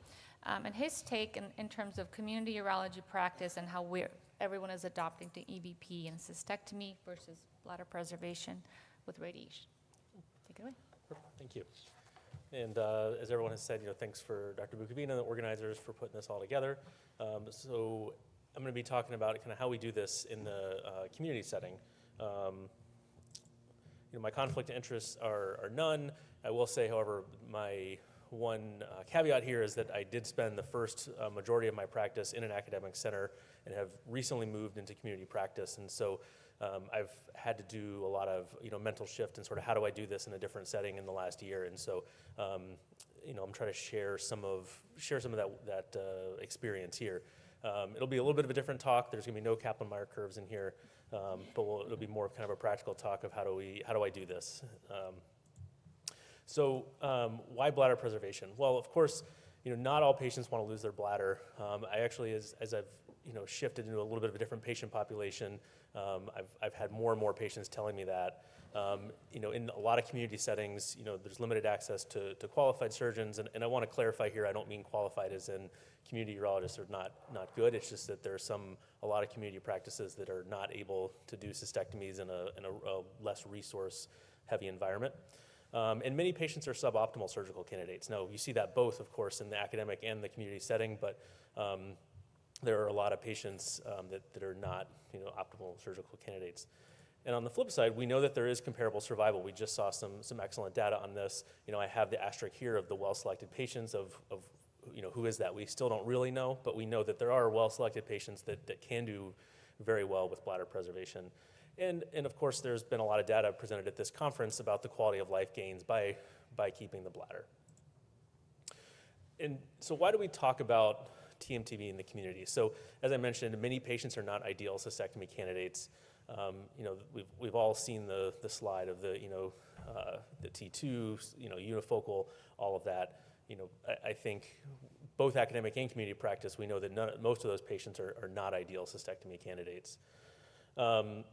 and his take in terms of community urology practice and how everyone is adopting to EVP and cystectomy versus bladder preservation with radiation. Take it away. Perfect. Thank you. And as everyone has said, thanks for Dr. Bukabina and the organizers for putting this all together. So I'm going to be talking about kind of how we do this in the community setting. My conflict of interests are none. I will say, however, my one caveat here is that I did spend the first majority of my practice in an academic center and have recently moved into community practice. And so I've had to do a lot of mental shift and sort of how do I do this in a different setting in the last year. And so I'm trying to share some of that experience here. It'll be a little bit of a different talk. There's going to be no Kaplan-Meier curves in here, but it'll be more of kind of a practical talk of how do I do this. So why bladder preservation? Well, of course, not all patients want to lose their bladder. I actually, as I've shifted into a little bit of a different patient population, I've had more and more patients telling me that. In a lot of community settings, there's limited access to qualified surgeons, and I want to clarify here, I don't mean qualified as in community urologists are not good. It's just that there's a lot of community practices that are not able to do cystectomies in a less resource-heavy environment. And many patients are suboptimal surgical candidates. Now, you see that both, of course, in the academic and the community setting, but there are a lot of patients that are not optimal surgical candidates. And on the flip side, we know that there is comparable survival. We just saw some excellent data on this. I have the asterisk here of the well-selected patients of who is that? We still don't really know, but we know that there are well-selected patients that can do very well with bladder preservation. And of course, there's been a lot of data presented at this conference about the quality of life gains by keeping the bladder. And so why do we talk about TMTB in the community? So as I mentioned, many patients are not ideal cystectomy candidates. We've all seen the slide of the T2, unifocal, all of that. I think both academic and community practice, we know that most of those patients are not ideal cystectomy candidates. A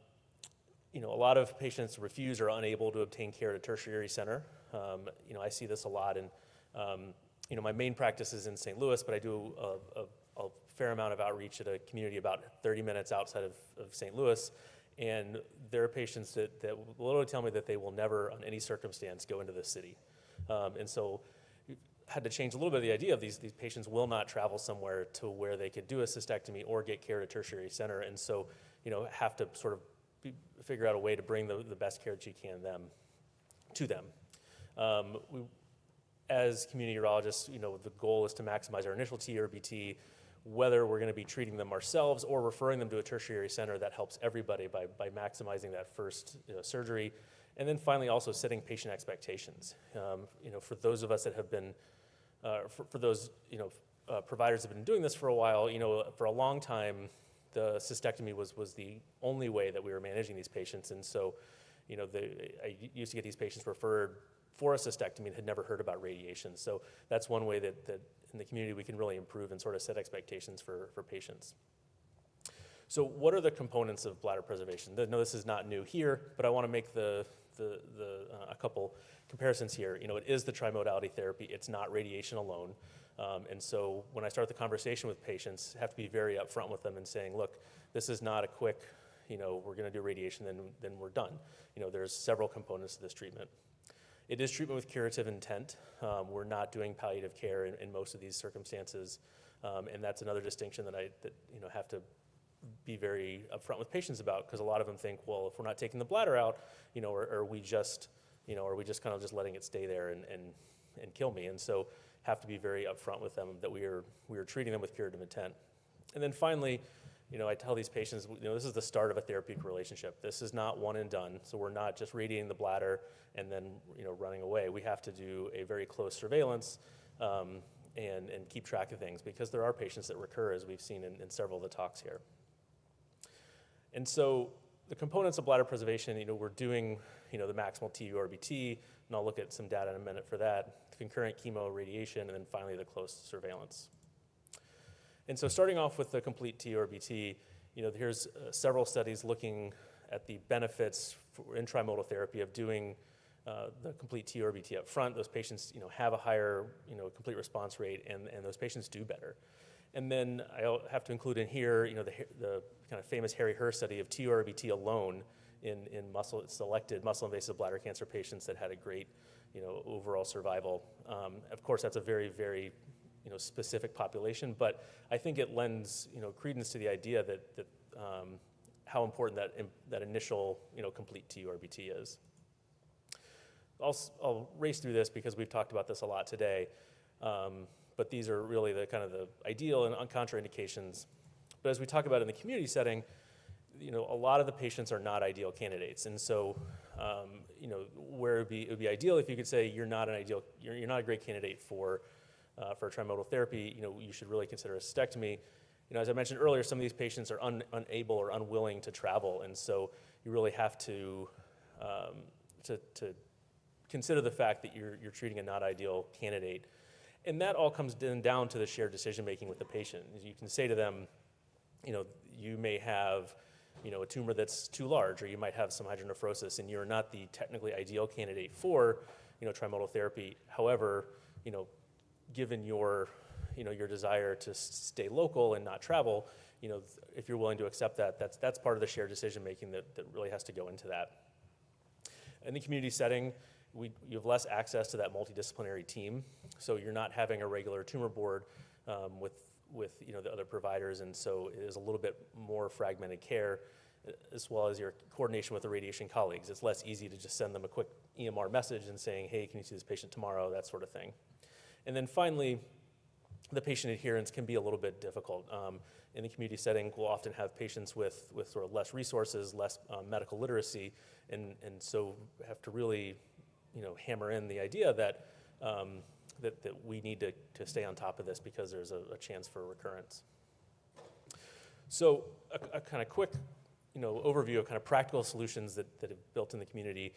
lot of patients refuse or are unable to obtain care at a tertiary center. I see this a lot, and my main practice is in St. Louis, but I do a fair amount of outreach at a community about 30 minutes outside of St. Louis, and there are patients that will literally tell me that they will never, on any circumstance, go into the city. And so we had to change a little bit of the idea of these patients will not travel somewhere to where they could do a cystectomy or get care at a tertiary center, and so have to sort of figure out a way to bring the best care that you can to them. As community urologists, the goal is to maximize our initial TURBT, whether we're going to be treating them ourselves or referring them to a tertiary center. That helps everybody by maximizing that first surgery. And then finally also setting patient expectations. For those of us that have been, for those providers that have been doing this for a while, for a long time, the cystectomy was the only way that we were managing these patients. And so, I used to get these patients referred for a cystectomy and had never heard about radiation. So that's one way that in the community we can really improve and sort of set expectations for patients. So what are the components of bladder preservation? No, this is not new here, but I want to make a couple comparisons here. It is the trimodality therapy. It's not radiation alone. And so when I start the conversation with patients, I have to be very upfront with them and saying, look, this is not a quick, we're going to do radiation, then we're done. There's several components to this treatment. It is treatment with curative intent. We're not doing palliative care in most of these circumstances, and that's another distinction that I have to be very upfront with patients about, because a lot of them think, well, if we're not taking the bladder out, are we just kind of just letting it stay there and kill me? And so have to be very upfront with them that we are treating them with curative intent. And then finally, I tell these patients, this is the start of a therapeutic relationship. This is not one and done. So we're not just radiating the bladder and then, running away. We have to do a very close surveillance and keep track of things, because there are patients that recur, as we've seen in several of the talks here. And so the components of bladder preservation, we're doing, the maximal TURBT, and I'll look at some data in a minute for that, concurrent chemo radiation, and then finally the close surveillance. And so starting off with the complete TURBT, here's several studies looking at the benefits in trimodal therapy of doing the complete TURBT up front. Those patients, have a higher, complete response rate, and those patients do better. And then I'll have to include in here, the kind of famous Harry Hurst study of TURBT alone in selected muscle-invasive bladder cancer patients that had a great, overall survival. Of course, that's a very, very, specific population, but I think it lends, credence to the idea that how important that initial, complete TURBT is. I'll race through this because we've talked about this a lot today, but these are really the kind of the ideal and contraindications. But as we talk about in the community setting, a lot of the patients are not ideal candidates, and so where it would be ideal if you could say you're not a great candidate for trimodal therapy. You should really consider a cystectomy. As I mentioned earlier, some of these patients are unable or unwilling to travel, and so you really have to consider the fact that you're treating a not ideal candidate, and that all comes down to the shared decision making with the patient. You can say to them, you may have a tumor that's too large, or you might have some hydronephrosis, and you're not the technically ideal candidate for trimodal therapy. However, given your desire to stay local and not travel, if you're willing to accept that, that's part of the shared decision making that really has to go into that. In the community setting, you have less access to that multidisciplinary team, so you're not having a regular tumor board with the other providers, and so it is a little bit more fragmented care, as well as your coordination with the radiation colleagues. It's less easy to just send them a quick EMR message and saying, hey, can you see this patient tomorrow, that sort of thing. And then finally, the patient adherence can be a little bit difficult. In the community setting, we'll often have patients with sort of less resources, less medical literacy, and so have to really hammer in the idea that we need to stay on top of this because there's a chance for recurrence. So a kind of quick overview of kind of practical solutions that have built in the community,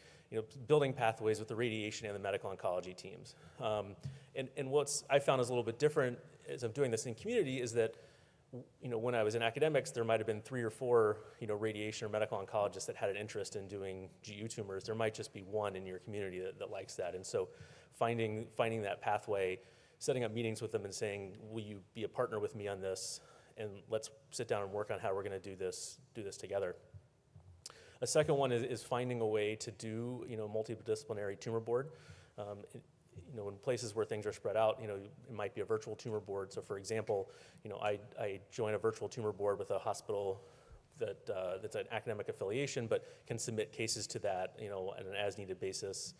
building pathways with the radiation and the medical oncology teams. And what's I found is a little bit different as I'm doing this in community is that, when I was in academics, there might have been 3 or 4, radiation or medical oncologists that had an interest in doing GU tumors. There might just be one in your community that likes that. And so finding that pathway, setting up meetings with them and saying, will you be a partner with me on this? And let's sit down and work on how we're going to do this together. A second one is finding a way to do multidisciplinary tumor board. In places where things are spread out, it might be a virtual tumor board. So for example, I join a virtual tumor board with a hospital that's an academic affiliation, but can submit cases to that, on an as-needed basis.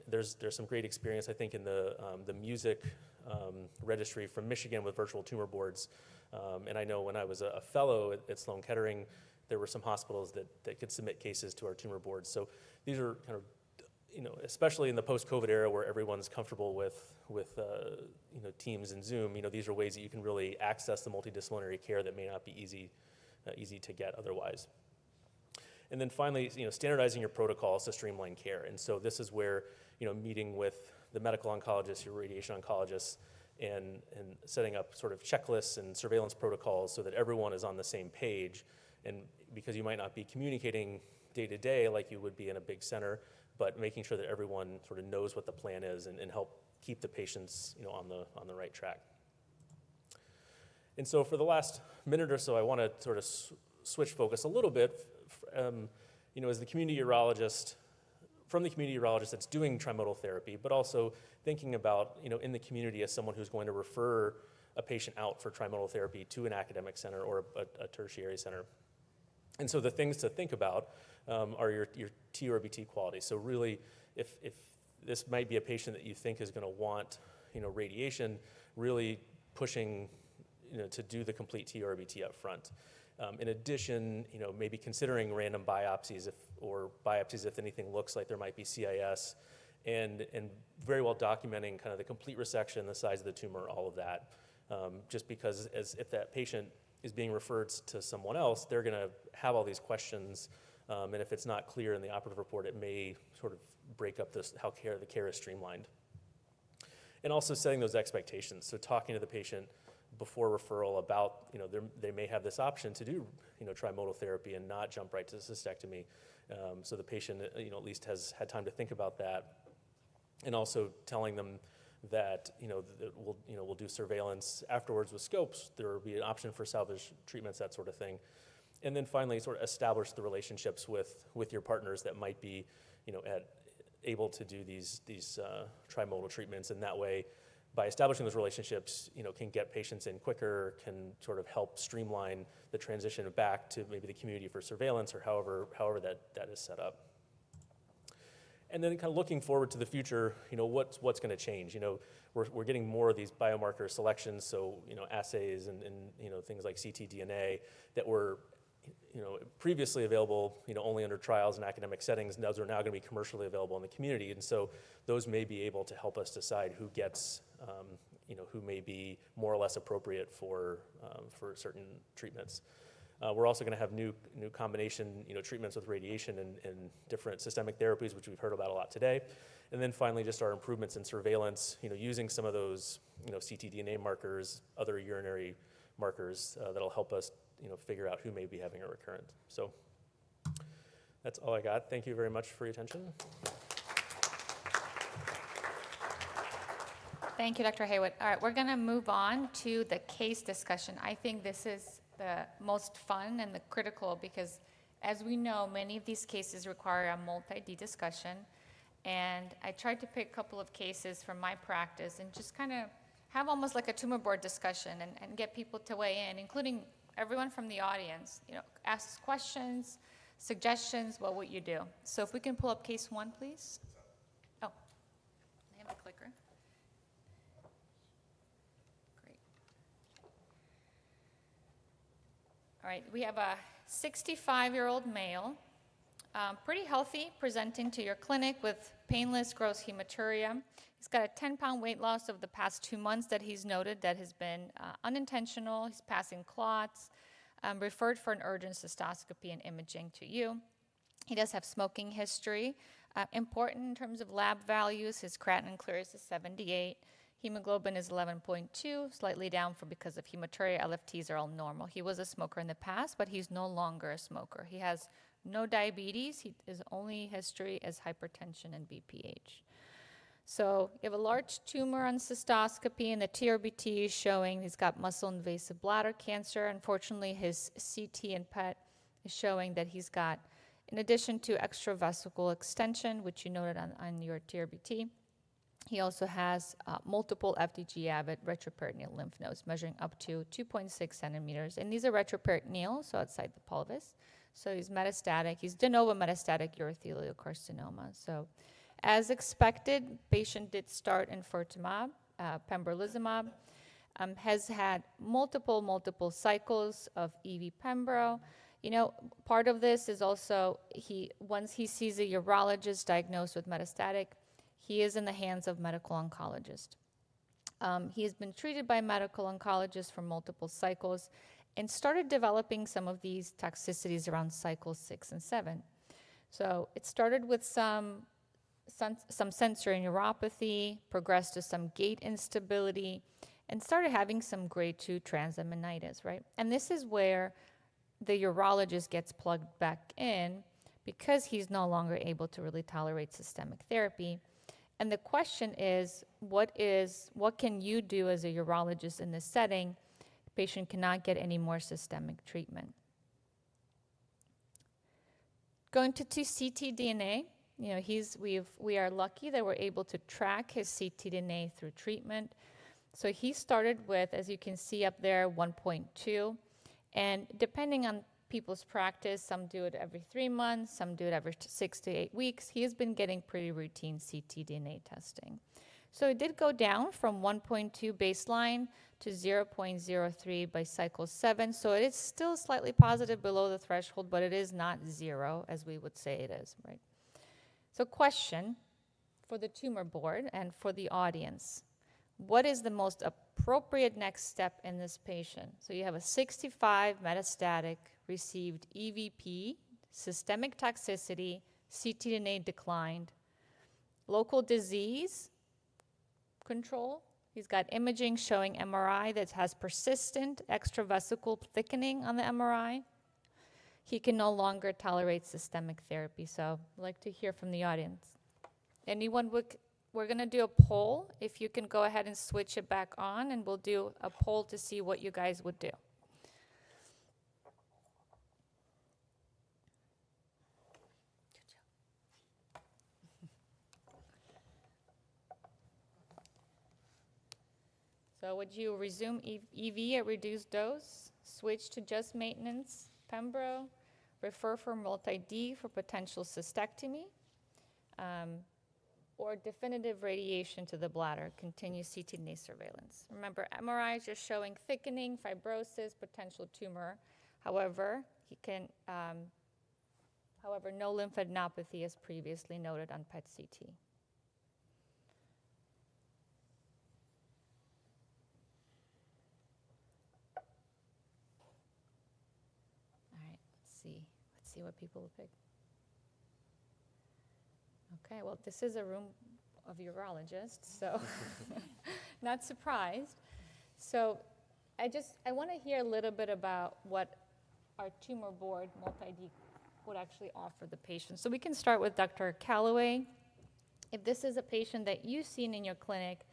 There's some great experience, I think, in the music registry from Michigan with virtual tumor boards. And I know when I was a fellow at Sloan Kettering, there were some hospitals that could submit cases to our tumor boards. So these are kind of, especially in the post-COVID era where everyone's comfortable with Teams and Zoom, these are ways that you can really access the multidisciplinary care that may not be easy easy to get otherwise. And then finally, standardizing your protocols to streamline care. And so this is where, meeting with the medical oncologist, your radiation oncologist, and setting up sort of checklists and surveillance protocols so that everyone is on the same page. And because you might not be communicating day to day like you would be in a big center, but making sure that everyone sort of knows what the plan is and help keep the patients, on the right track. And so for the last minute or so, I want to sort of switch focus a little bit, as the community urologist, from the community urologist that's doing trimodal therapy, but also thinking about, in the community as someone who's going to refer a patient out for trimodal therapy to an academic center or a tertiary center. And so the things to think about are your TURBT quality. So really, if this might be a patient that you think is going to want, radiation, really pushing, to do the complete TURBT up front. In addition, maybe considering random biopsies if anything looks like there might be CIS, and very well documenting kind of the complete resection, the size of the tumor, all of that. Just because if that patient is being referred to someone else, they're going to have all these questions, and if it's not clear in the operative report, it may sort of break up how the care is streamlined. And also setting those expectations. So talking to the patient before referral about, they may have this option to do, trimodal therapy and not jump right to cystectomy. So the patient, at least has had time to think about that. And also telling them that, that we'll do surveillance afterwards with scopes. There will be an option for salvage treatments, that sort of thing. And then finally, sort of establish the relationships with your partners that might be, able to do these trimodal treatments. And that way, by establishing those relationships, can get patients in quicker, can sort of help streamline the transition back to maybe the community for surveillance, or however that is set up. And then kind of looking forward to the future, what's going to change? We're getting more of these biomarker selections, so assays and things like ctDNA that were previously available only under trials in academic settings. Those are now going to be commercially available in the community, and so those may be able to help us decide who gets who may be more or less appropriate for certain treatments. We're also going to have new combination treatments with radiation and different systemic therapies, which we've heard about a lot today. And then finally, just our improvements in surveillance, using some of those ctDNA markers, other urinary markers that'll help us figure out who may be having a recurrent. So that's all I got. Thank you very much for your attention. Thank you, Dr. Haywood. All right, we're going to move on to the case discussion. I think this is the most fun and the critical because, as we know, many of these cases require a multi-D discussion. And I tried to pick a couple of cases from my practice and just kind of have almost like a tumor board discussion and get people to weigh in, including everyone from the audience. Ask questions, suggestions, what would you do? So if we can pull up case 1, please. Oh, I have a clicker. Great. All right, we have a 65-year-old male, pretty healthy, presenting to your clinic with painless gross hematuria. He's got a 10-pound weight loss over the past 2 months that he's noted that has been unintentional. He's passing clots, referred for an urgent cystoscopy and imaging to you. He does have smoking history. Important in terms of lab values, his creatinine clearance is 78. Hemoglobin is 11.2, slightly down because of hematuria. LFTs are all normal. He was a smoker in the past, but he's no longer a smoker. He has no diabetes. His only history is hypertension and BPH. So you have a large tumor on cystoscopy, and the TURBT is showing he's got muscle-invasive bladder cancer. Unfortunately, his CT and PET is showing that he's got, in addition to extravesical extension, which you noted on your TURBT, he also has multiple FDG-avid retroperitoneal lymph nodes measuring up to 2.6 centimeters. And these are retroperitoneal, so outside the pelvis. So he's metastatic. He's de novo metastatic urothelial carcinoma. So as expected, patient did start infirtumab, pembrolizumab, has had multiple cycles of EV pembro. Part of this is also once he sees a urologist diagnosed with metastatic, he is in the hands of medical oncologist. He has been treated by medical oncologists for multiple cycles, and started developing some of these toxicities around cycle 6 and 7. So it started with some sensory neuropathy, progressed to some gait instability, and started having some grade 2 transaminitis, right? And this is where the urologist gets plugged back in because he's no longer able to really tolerate systemic therapy. And the question is, what can you do as a urologist in this setting? The patient cannot get any more systemic treatment. Going to ctDNA, we are lucky that we're able to track his ctDNA through treatment. So he started with, as you can see up there, 1.2. And depending on people's practice, some do it every 3 months, some do it every 6 to 8 weeks. He has been getting pretty routine ctDNA testing. So it did go down from 1.2 baseline to 0.03 by cycle 7. So it is still slightly positive below the threshold, but it is not 0, as we would say it is, right? So question for the tumor board and for the audience. What is the most appropriate next step in this patient? So you have a 65 metastatic, received EVP, systemic toxicity, ctDNA declined, local disease control. He's got imaging showing MRI that has persistent extravesical thickening on the MRI. He can no longer tolerate systemic therapy. So I'd like to hear from the audience. We're going to do a poll. If you can go ahead and switch it back on, and we'll do a poll to see what you guys would do. So would you resume EV at reduced dose, switch to just maintenance, pembro, refer for multi-D for potential cystectomy, or definitive radiation to the bladder, continue ctDNA surveillance? Remember, MRI is just showing thickening, fibrosis, potential tumor. However, no lymphadenopathy as previously noted on PET-CT. Let's see what people will pick. Okay, well, this is a room of urologists, so not surprised. So I want to hear a little bit about what our tumor board multi-D would actually offer the patient. So we can start with Dr. Calloway. If this is a patient that you've seen in your clinic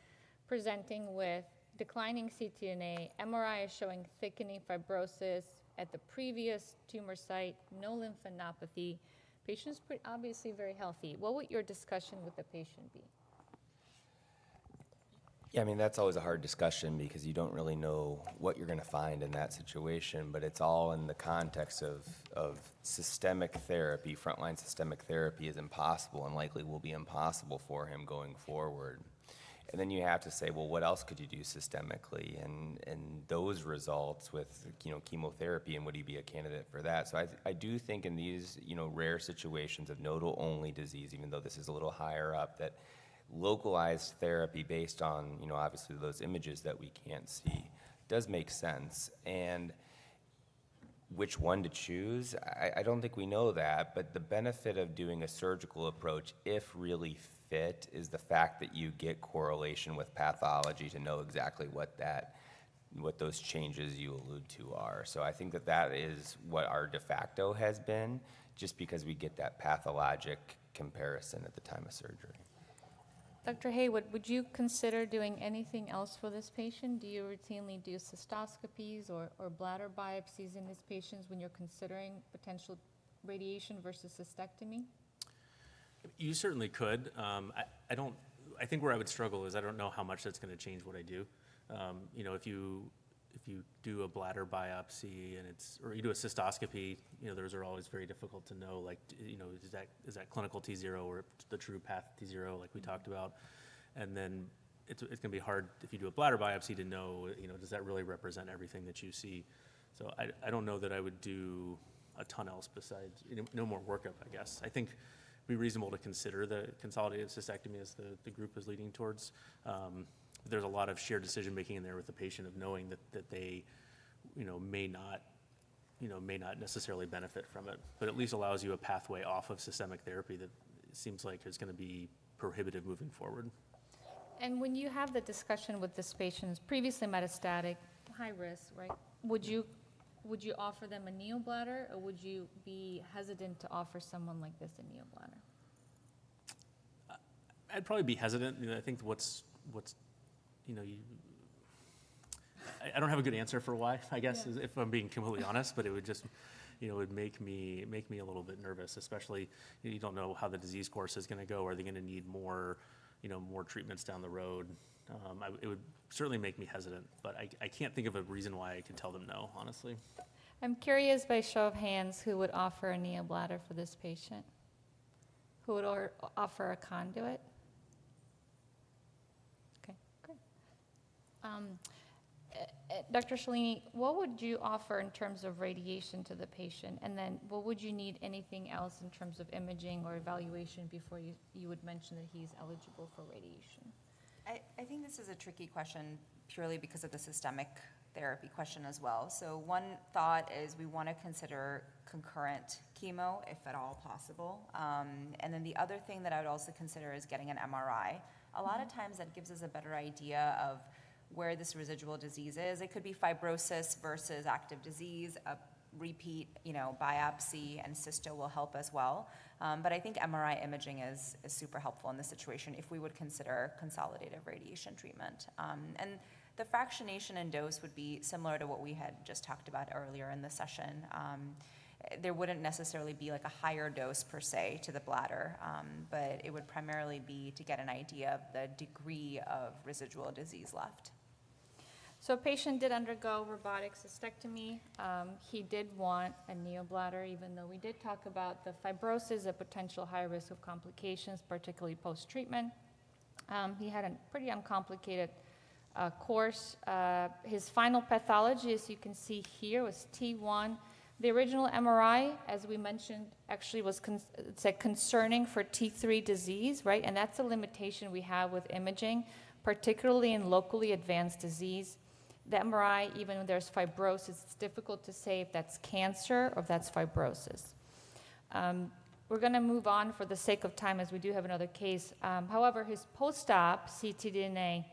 presenting with declining ctDNA, MRI is showing thickening fibrosis at the previous tumor site, no lymphadenopathy, patient's obviously very healthy. What would your discussion with the patient be? Yeah, I mean, that's always a hard discussion because you don't really know what you're going to find in that situation, but it's all in the context of systemic therapy. Frontline systemic therapy is impossible and likely will be impossible for him going forward. And then you have to say, well, what else could you do systemically? And those results with, chemotherapy, and would he be a candidate for that? So I do think in these, rare situations of nodal-only disease, even though this is a little higher up, that localized therapy based on, obviously those images that we can't see does make sense. And which one to choose, I don't think we know that, but the benefit of doing a surgical approach, if really fit, is the fact that you get correlation with pathology to know exactly what those changes you allude to are. So I think that is what our de facto has been, just because we get that pathologic comparison at the time of surgery. Dr. Haywood, would you consider doing anything else for this patient? Do you routinely do cystoscopies or bladder biopsies in these patients when you're considering potential radiation versus cystectomy? You certainly could. I think where I would struggle is I don't know how much that's going to change what I do. If you do a bladder biopsy or you do a cystoscopy, those are always very difficult to know. Like, is that clinical T0 or the true path T0, like we talked about? And then it's going to be hard if you do a bladder biopsy to know, does that really represent everything that you see? So I don't know that I would do a ton else besides, no more workup, I guess. I think it'd be reasonable to consider the consolidated cystectomy as the group is leading towards. There's a lot of shared decision-making in there with the patient of knowing that they may not necessarily benefit from it, but at least allows you a pathway off of systemic therapy that seems like is going to be prohibitive moving forward. And when you have the discussion with this patient, previously metastatic, high risk, right? Would you offer them a neobladder, or would you be hesitant to offer someone like this a neobladder? I'd probably be hesitant. I think I don't have a good answer for why, I guess, Yeah. if I'm being completely honest, but it would just, it would make me a little bit nervous, especially you don't know how the disease course is going to go. Are they going to need more treatments down the road? It would certainly make me hesitant, but I can't think of a reason why I could tell them no, honestly. I'm curious, by show of hands, who would offer a neobladder for this patient? Who would offer a conduit? Okay, great. Dr. Shalini, what would you offer in terms of radiation to the patient? And then what would you need anything else in terms of imaging or evaluation before you would mention that he's eligible for radiation? I think this is a tricky question purely because of the systemic therapy question as well. So one thought is we want to consider concurrent chemo, if at all possible. And then the other thing that I would also consider is getting an MRI. A lot of times that gives us a better idea of where this residual disease is. It could be fibrosis versus active disease. A repeat, biopsy and cysto will help as well. But I think MRI imaging is super helpful in this situation if we would consider consolidative radiation treatment. And the fractionation and dose would be similar to what we had just talked about earlier in the session. There wouldn't necessarily be like a higher dose per se to the bladder, but it would primarily be to get an idea of the degree of residual disease left. So a patient did undergo robotic cystectomy. He did want a neobladder, even though we did talk about the fibrosis, a potential high risk of complications, particularly post-treatment. He had a pretty uncomplicated course. His final pathology, as you can see here, was T1. The original MRI, as we mentioned, actually was concerning for T3 disease, right? And that's a limitation we have with imaging, particularly in locally advanced disease. The MRI, even when there's fibrosis, it's difficult to say if that's cancer or if that's fibrosis. We're going to move on for the sake of time, as we do have another case. However, his post-op ctDNA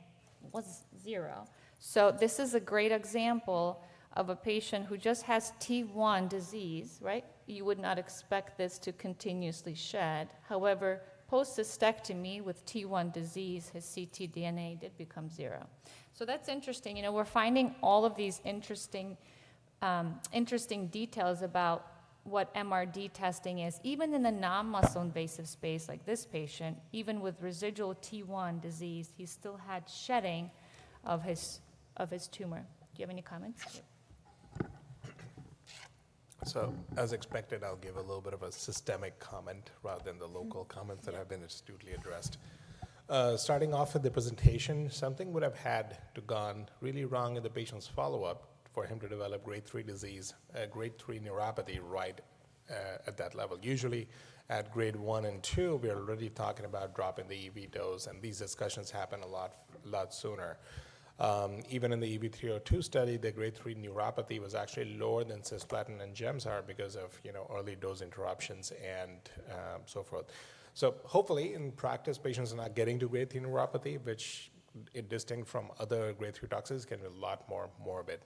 was 0. So this is a great example of a patient who just has T1 disease, right? You would not expect this to continuously shed. However, post-cystectomy with T1 disease, his ctDNA did become 0. So that's interesting. We're finding all of these interesting details about what MRD testing is, even in the non-muscle invasive space like this patient. Even with residual T1 disease, he still had shedding of his tumor. Do you have any comments? So, as expected, I'll give a little bit of a systemic comment rather than the local comments that have been astutely addressed. Starting off with the presentation, something would have had to gone really wrong in the patient's follow-up for him to develop grade 3 disease, grade 3 neuropathy right at that level. Usually at grade 1 and 2, we're already talking about dropping the EV dose, and these discussions happen a lot sooner. Even in the EV302 study, the grade 3 neuropathy was actually lower than cisplatin and Gemzar because of early dose interruptions and so forth. So hopefully in practice, patients are not getting to grade 3 neuropathy, which distinct from other grade 3 toxicities can be a lot more morbid.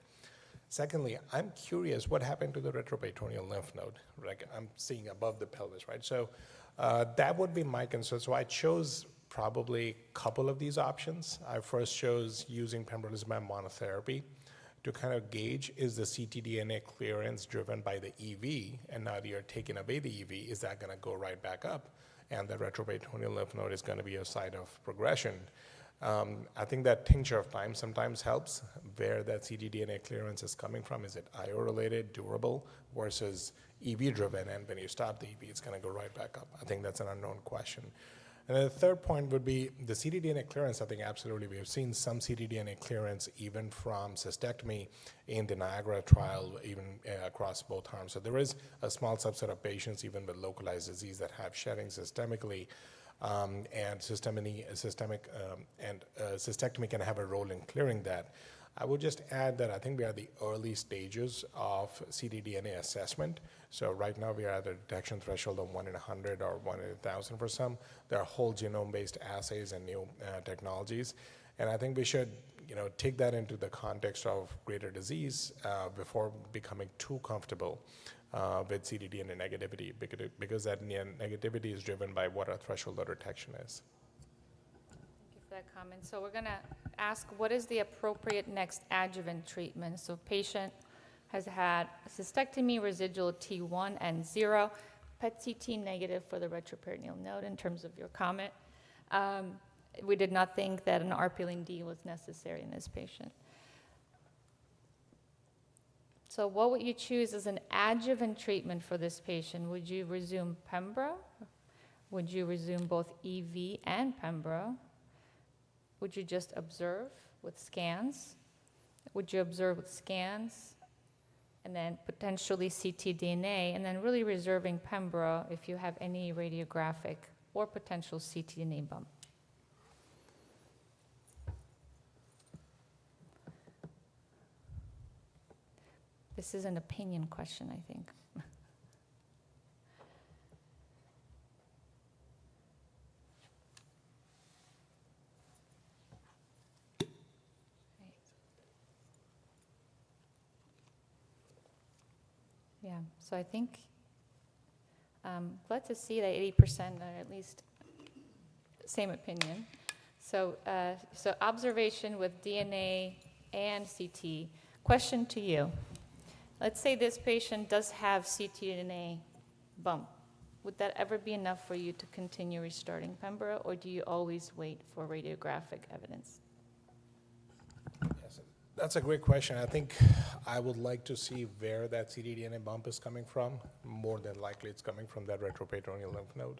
Secondly, I'm curious what happened to the retroperitoneal lymph node. Like I'm seeing above the pelvis, right? So that would be my concern. So I chose probably a couple of these options. I first chose using pembrolizumab monotherapy to kind of gauge, is the ctDNA clearance driven by the EV, and now that you're taking away the EV, is that going to go right back up? And the retroperitoneal lymph node is going to be a site of progression. I think that tincture of time sometimes helps, where that ctDNA clearance is coming from. Is it IO-related, durable, versus EV-driven, and when you stop the EV, it's going to go right back up? I think that's an unknown question. And then the third point would be the ctDNA clearance. I think absolutely we have seen some ctDNA clearance even from cystectomy in the Niagara trial, even across both arms. So there is a small subset of patients, even with localized disease, that have shedding systemically, and cystectomy can have a role in clearing that. I would just add that I think we are at the early stages of ctDNA assessment. So right now we are at a detection threshold of 1 in 100 or 1 in 1,000 for some. There are whole genome-based assays and new technologies. And I think we should take that into the context of greater disease before becoming too comfortable with ctDNA negativity, because that negativity is driven by what our threshold of detection is. Thank you for that comment. So we're going to ask, what is the appropriate next adjuvant treatment? So patient has had a cystectomy, residual T1 and 0, PET-CT negative for the retroperitoneal node in terms of your comment. We did not think that an RP-LND was necessary in this patient. So what would you choose as an adjuvant treatment for this patient? Would you resume Pembro? Would you resume both EV and Pembro? Would you just observe with scans? Would you observe with scans and then potentially ctDNA, and then really reserving Pembro if you have any radiographic or potential ctDNA bump? This is an opinion question, I think. Yeah, so I think glad to see that 80% are at least same opinion. So, so observation with DNA and CT. Question to you. Let's say this patient does have ctDNA bump. Would that ever be enough for you to continue restarting Pembro, or do you always wait for radiographic evidence? Yes, that's a great question. I think I would like to see where that ctDNA bump is coming from. More than likely it's coming from that retroperitoneal lymph node.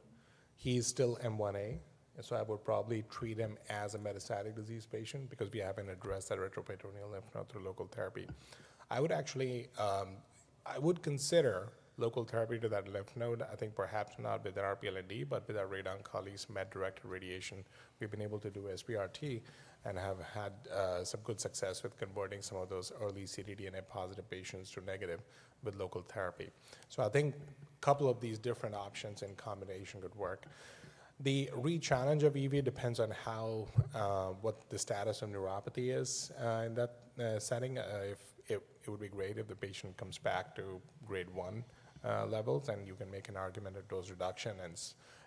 He's still M1A, and so I would probably treat him as a metastatic disease patient because we haven't addressed that retroperitoneal lymph node through local therapy. I would actually, I would consider local therapy to that lymph node. I think perhaps not with our RP-LND, but with our radon colleagues, MET-directed radiation, we've been able to do SBRT and have had some good success with converting some of those early ctDNA positive patients to negative with local therapy. So I think a couple of these different options in combination could work. The re-challenge of EV depends on how, what the status of neuropathy is in that setting. It would be great if the patient comes back to grade 1 levels, and you can make an argument of dose reduction and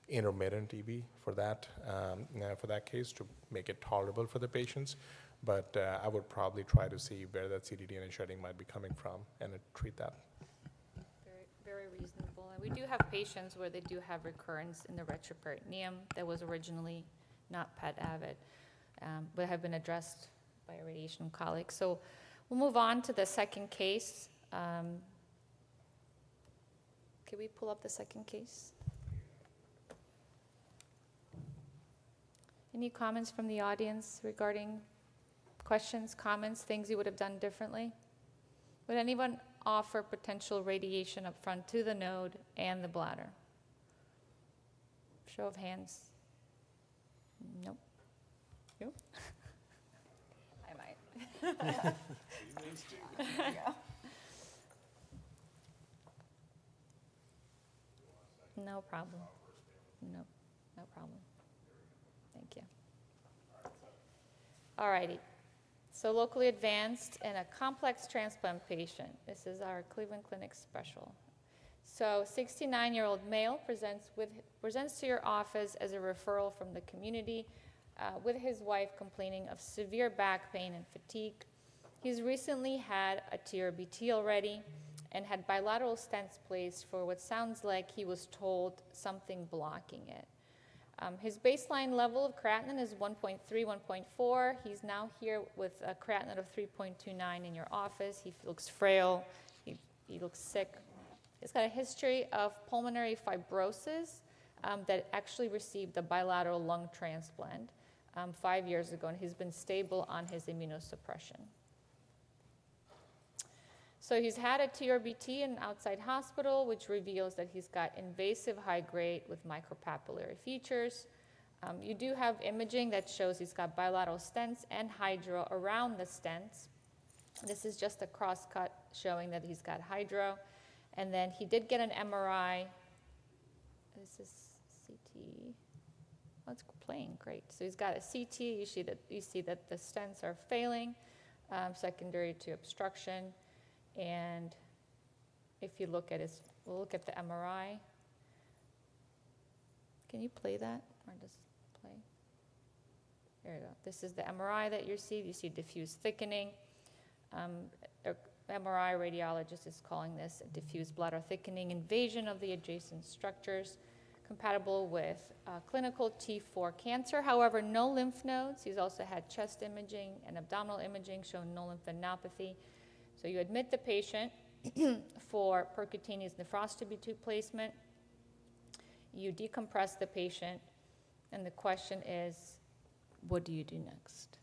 intermittent EV for that case to make it tolerable for the patients. But I would probably try to see where that ctDNA shedding might be coming from and treat that. Very, very reasonable. And we do have patients where they do have recurrence in the retroperitoneum that was originally not PET-avid, but have been addressed by a radiation colleague. So we'll move on to the second case. Can we pull up the second case? Any comments from the audience regarding questions, comments, things you would have done differently? Would anyone offer potential radiation up front to the node and the bladder? Show of hands. Nope. You? I might. No problem. No problem. Thank you. All righty. So locally advanced and a complex transplant patient. This is our Cleveland Clinic special. So 69-year-old male presents to your office as a referral from the community with his wife complaining of severe back pain and fatigue. He's recently had a TURBT already and had bilateral stents placed for what sounds like he was told something blocking it. His baseline level of creatinine is 1.3, 1.4. He's now here with a creatinine of 3.29 in your office. He looks frail. He looks sick. He's got a history of pulmonary fibrosis that actually received a bilateral lung transplant 5 years ago, and he's been stable on his immunosuppression. So he's had a TURBT in an outside hospital, which reveals that he's got invasive high grade with micropapillary features. You do have imaging that shows he's got bilateral stents and hydro around the stents, This is just a cross-cut showing that he's got hydro. And then he did get an MRI. This is CT. Oh, it's playing great. So he's got a CT. You see that the stents are failing, secondary to obstruction. And if you look at we'll look at the MRI. Can you play that, or does it play? There you go. This is the MRI that you see. You see diffuse thickening. The MRI radiologist is calling this a diffuse bladder thickening invasion of the adjacent structures, compatible with clinical T4 cancer. However, no lymph nodes. He's also had chest imaging and abdominal imaging showing no lymphadenopathy. So you admit the patient for percutaneous nephrostomy tube placement. You decompress the patient, and the question is, what do you do next?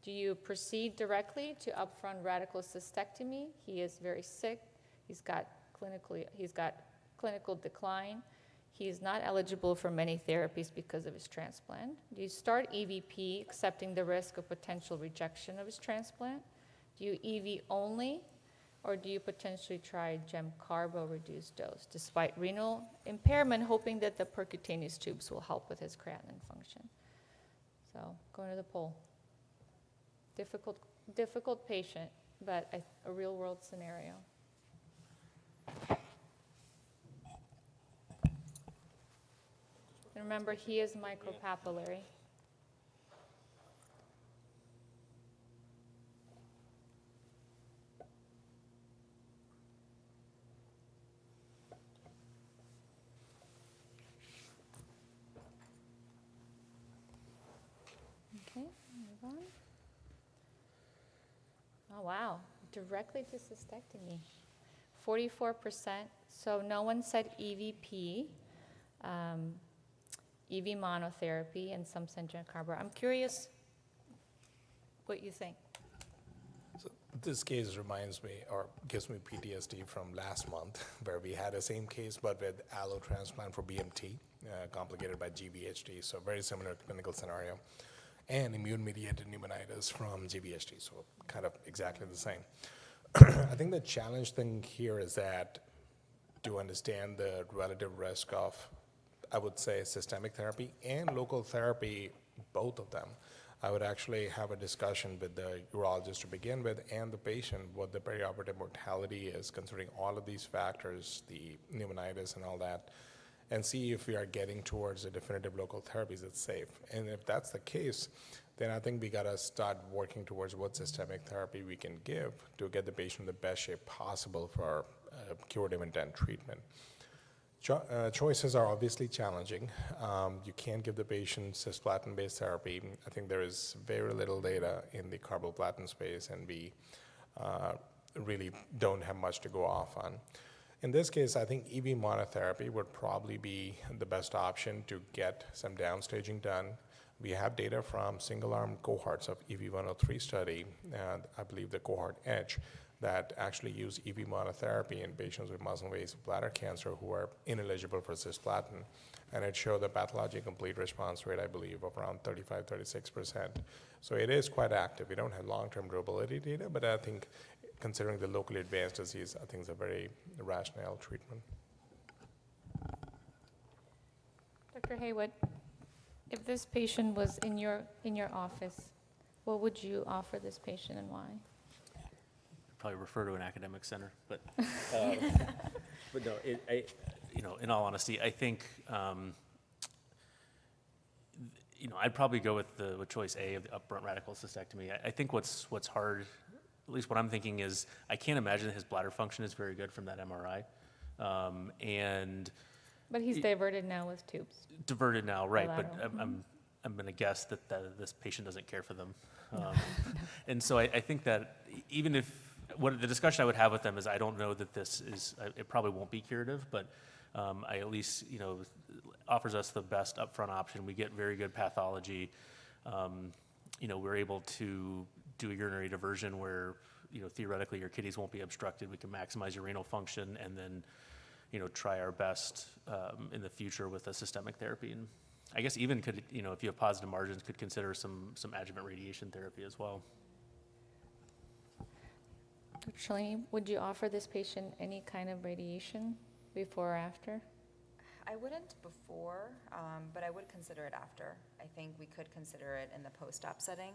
Do you proceed directly to upfront radical cystectomy? He is very sick. He's got clinical decline. He is not eligible for many therapies because of his transplant. Do you start EVP, accepting the risk of potential rejection of his transplant? Do you EV only, or do you potentially try gem-carbo reduced dose, despite renal impairment, hoping that the percutaneous tubes will help with his creatinine function? So going to the poll. Difficult patient, but a real-world scenario. And remember, he is micropapillary. Okay, move on. Oh, wow, directly to cystectomy. 44%, so no one said EVP, EV monotherapy, and some said gem-carbo. I'm curious what you think. So this case reminds me, or gives me PTSD from last month, where we had the same case, but with allo transplant for BMT, complicated by GVHD, so very similar clinical scenario, and immune-mediated pneumonitis from GVHD, so kind of exactly the same. I think the challenge thing here is that to understand the relative risk of, I would say, systemic therapy and local therapy, both of them, I would actually have a discussion with the urologist to begin with and the patient what the perioperative mortality is, considering all of these factors, the pneumonitis and all that, and see if we are getting towards a definitive local therapies that's safe. And if that's the case, then I think we gotta start working towards what systemic therapy we can give to get the patient in the best shape possible for curative intent treatment. Choices are obviously challenging. You can't give the patient cisplatin-based therapy. I think there is very little data in the carboplatin space, and we really don't have much to go off on. In this case, I think EV monotherapy would probably be the best option to get some downstaging done. We have data from single-arm cohorts of EV-103 study, and I believe the cohort Edge, that actually use EV monotherapy in patients with muscle-invasive bladder cancer who are ineligible for cisplatin. And it showed the pathologic complete response rate, I believe, of around 35-36%. So it is quite active. We don't have long-term durability data, but I think considering the locally advanced disease, I think it's a very rational treatment. Dr. Haywood, if this patient was in your office, what would you offer this patient and why? Probably refer to an academic center, but no, in all honesty, I think I'd probably go with choice A of the upfront radical cystectomy. I think what's hard, at least what I'm thinking, is I can't imagine that his bladder function is very good from that MRI, But he's diverted now with tubes. Diverted now, right? Bilateral. But I'm going to guess that this patient doesn't care for them, and so I think that even if the discussion I would have with them is I don't know that this is, it probably won't be curative, but I at least, offers us the best upfront option. We get very good pathology. We're able to do a urinary diversion where, theoretically your kidneys won't be obstructed. We can maximize your renal function and then, try our best in the future with a systemic therapy. And I guess even could, if you have positive margins, could consider some adjuvant radiation therapy as well. Dr. Shalini, would you offer this patient any kind of radiation before or after? I wouldn't before, but I would consider it after. I think we could consider it in the post-op setting.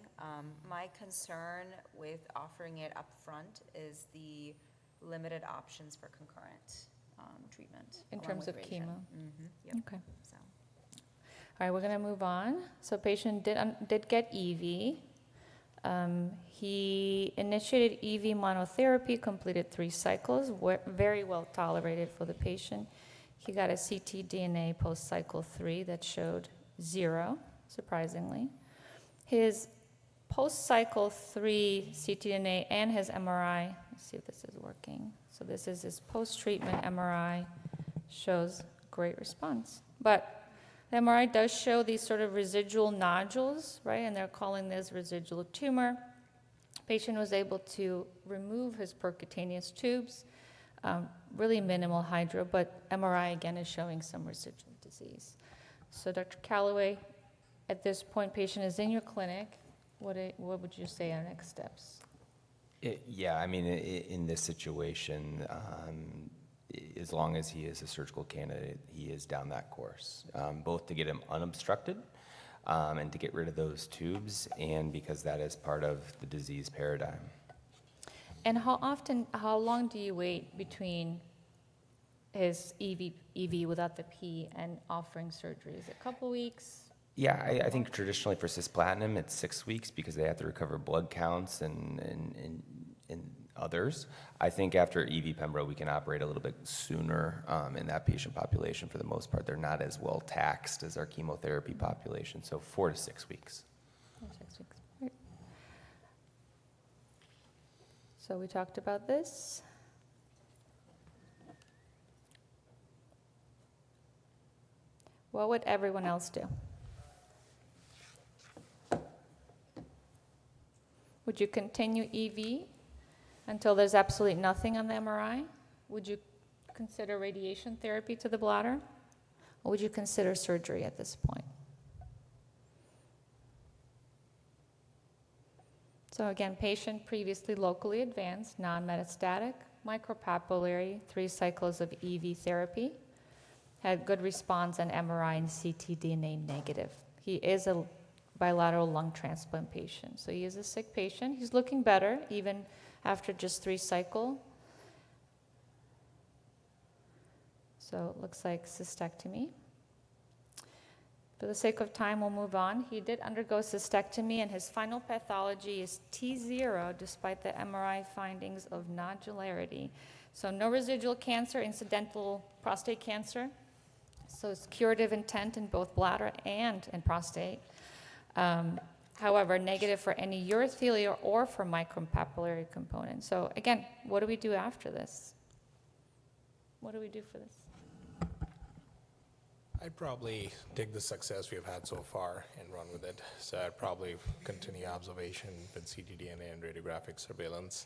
My concern with offering it up front is the limited options for concurrent treatment. In along terms with of radiation. chemo? Yep. Okay. So, All right, we're going to move on. So patient did get EV. He initiated EV monotherapy, completed 3 cycles, very well tolerated for the patient. He got a ctDNA post-cycle 3 that showed 0, surprisingly. His post-cycle 3 ctDNA and his MRI, let's see if this is working. So this is his post-treatment MRI, shows great response. But the MRI does show these sort of residual nodules, right? And they're calling this residual tumor. Patient was able to remove his percutaneous tubes, really minimal hydro, but MRI again is showing some residual disease. So Dr. Calloway, at this point, patient is in your clinic. What would you say are next steps? Yeah, I mean, in this situation, as long as he is a surgical candidate, he is down that course, both to get him unobstructed and to get rid of those tubes, and because that is part of the disease paradigm. And how long do you wait between his EV without the P and offering surgery? Is it a couple weeks? Yeah, I think traditionally for cisplatin, it's 6 weeks because they have to recover blood counts and others. I think after EV Pembro, we can operate a little bit sooner in that patient population. For the most part, they're not as well taxed as our chemotherapy population, so 4 to 6 weeks. 4 to 6 weeks. Right. So we talked about this. What would everyone else do? Would you continue EV until there's absolutely nothing on the MRI? Would you consider radiation therapy to the bladder? Or would you consider surgery at this point? So again, patient previously locally advanced, non-metastatic, micropapillary, 3 cycles of EV therapy, had good response on MRI and ctDNA negative. He is a bilateral lung transplant patient. So he is a sick patient. He's looking better even after just 3 cycles. So it looks like cystectomy. For the sake of time, we'll move on. He did undergo cystectomy, and his final pathology is T0 despite the MRI findings of nodularity. So no residual cancer, incidental prostate cancer. So it's curative intent in both bladder and in prostate. However, negative for any urothelial or for micropapillary component. So again, what do we do after this? What do we do for this? I'd probably take the success we've had so far and run with it. So I'd probably continue observation with ctDNA and radiographic surveillance.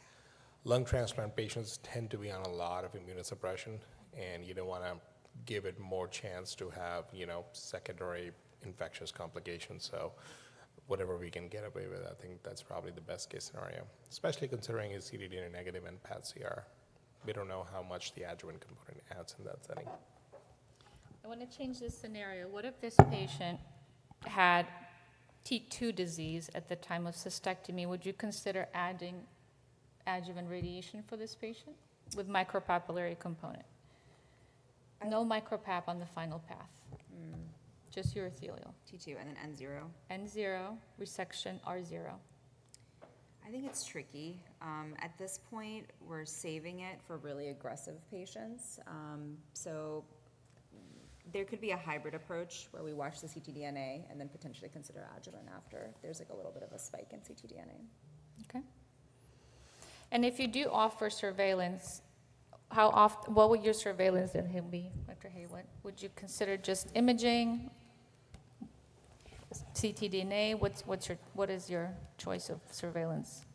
Lung transplant patients tend to be on a lot of immunosuppression, and you don't want to give it more chance to have, secondary infectious complications. So whatever we can get away with, I think that's probably the best case scenario, especially considering it's ctDNA negative and PAT-CR. We don't know how much the adjuvant component adds in that setting. I want to change this scenario. What if this patient had T2 disease at the time of cystectomy? Would you consider adding adjuvant radiation for this patient with micropapillary component? No micropap on the final path, just urothelial. T2 and then N0. N0, resection R0. I think it's tricky. At this point, we're saving it for really aggressive patients. So there could be a hybrid approach where we watch the ctDNA and then potentially consider adjuvant after there's like a little bit of a spike in ctDNA. Okay. And if you do offer surveillance, how often? What would your surveillance in him be, Dr. Haywood? Would you consider just imaging, ctDNA? What is your choice of surveillance?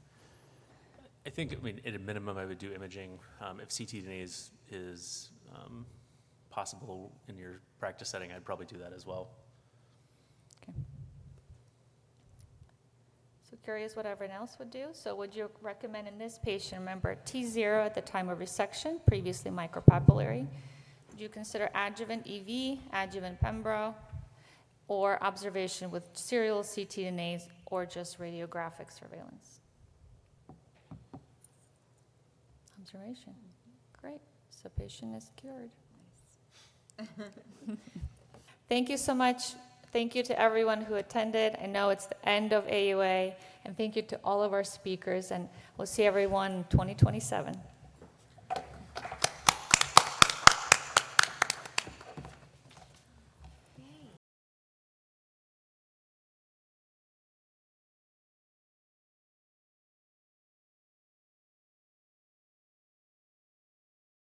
I think, at a minimum, I would do imaging. If ctDNA is possible in your practice setting, I'd probably do that as well. Okay. So curious what everyone else would do. So would you recommend in this patient, remember T0 at the time of resection, previously micropapillary? Would you consider adjuvant EV, adjuvant pembro, or observation with serial ctDNAs or just radiographic surveillance? Observation. Great. So patient is cured. Thank you so much. Thank you to everyone who attended. I know it's the end of AUA, and thank you to all of our speakers, and we'll see everyone in 2027.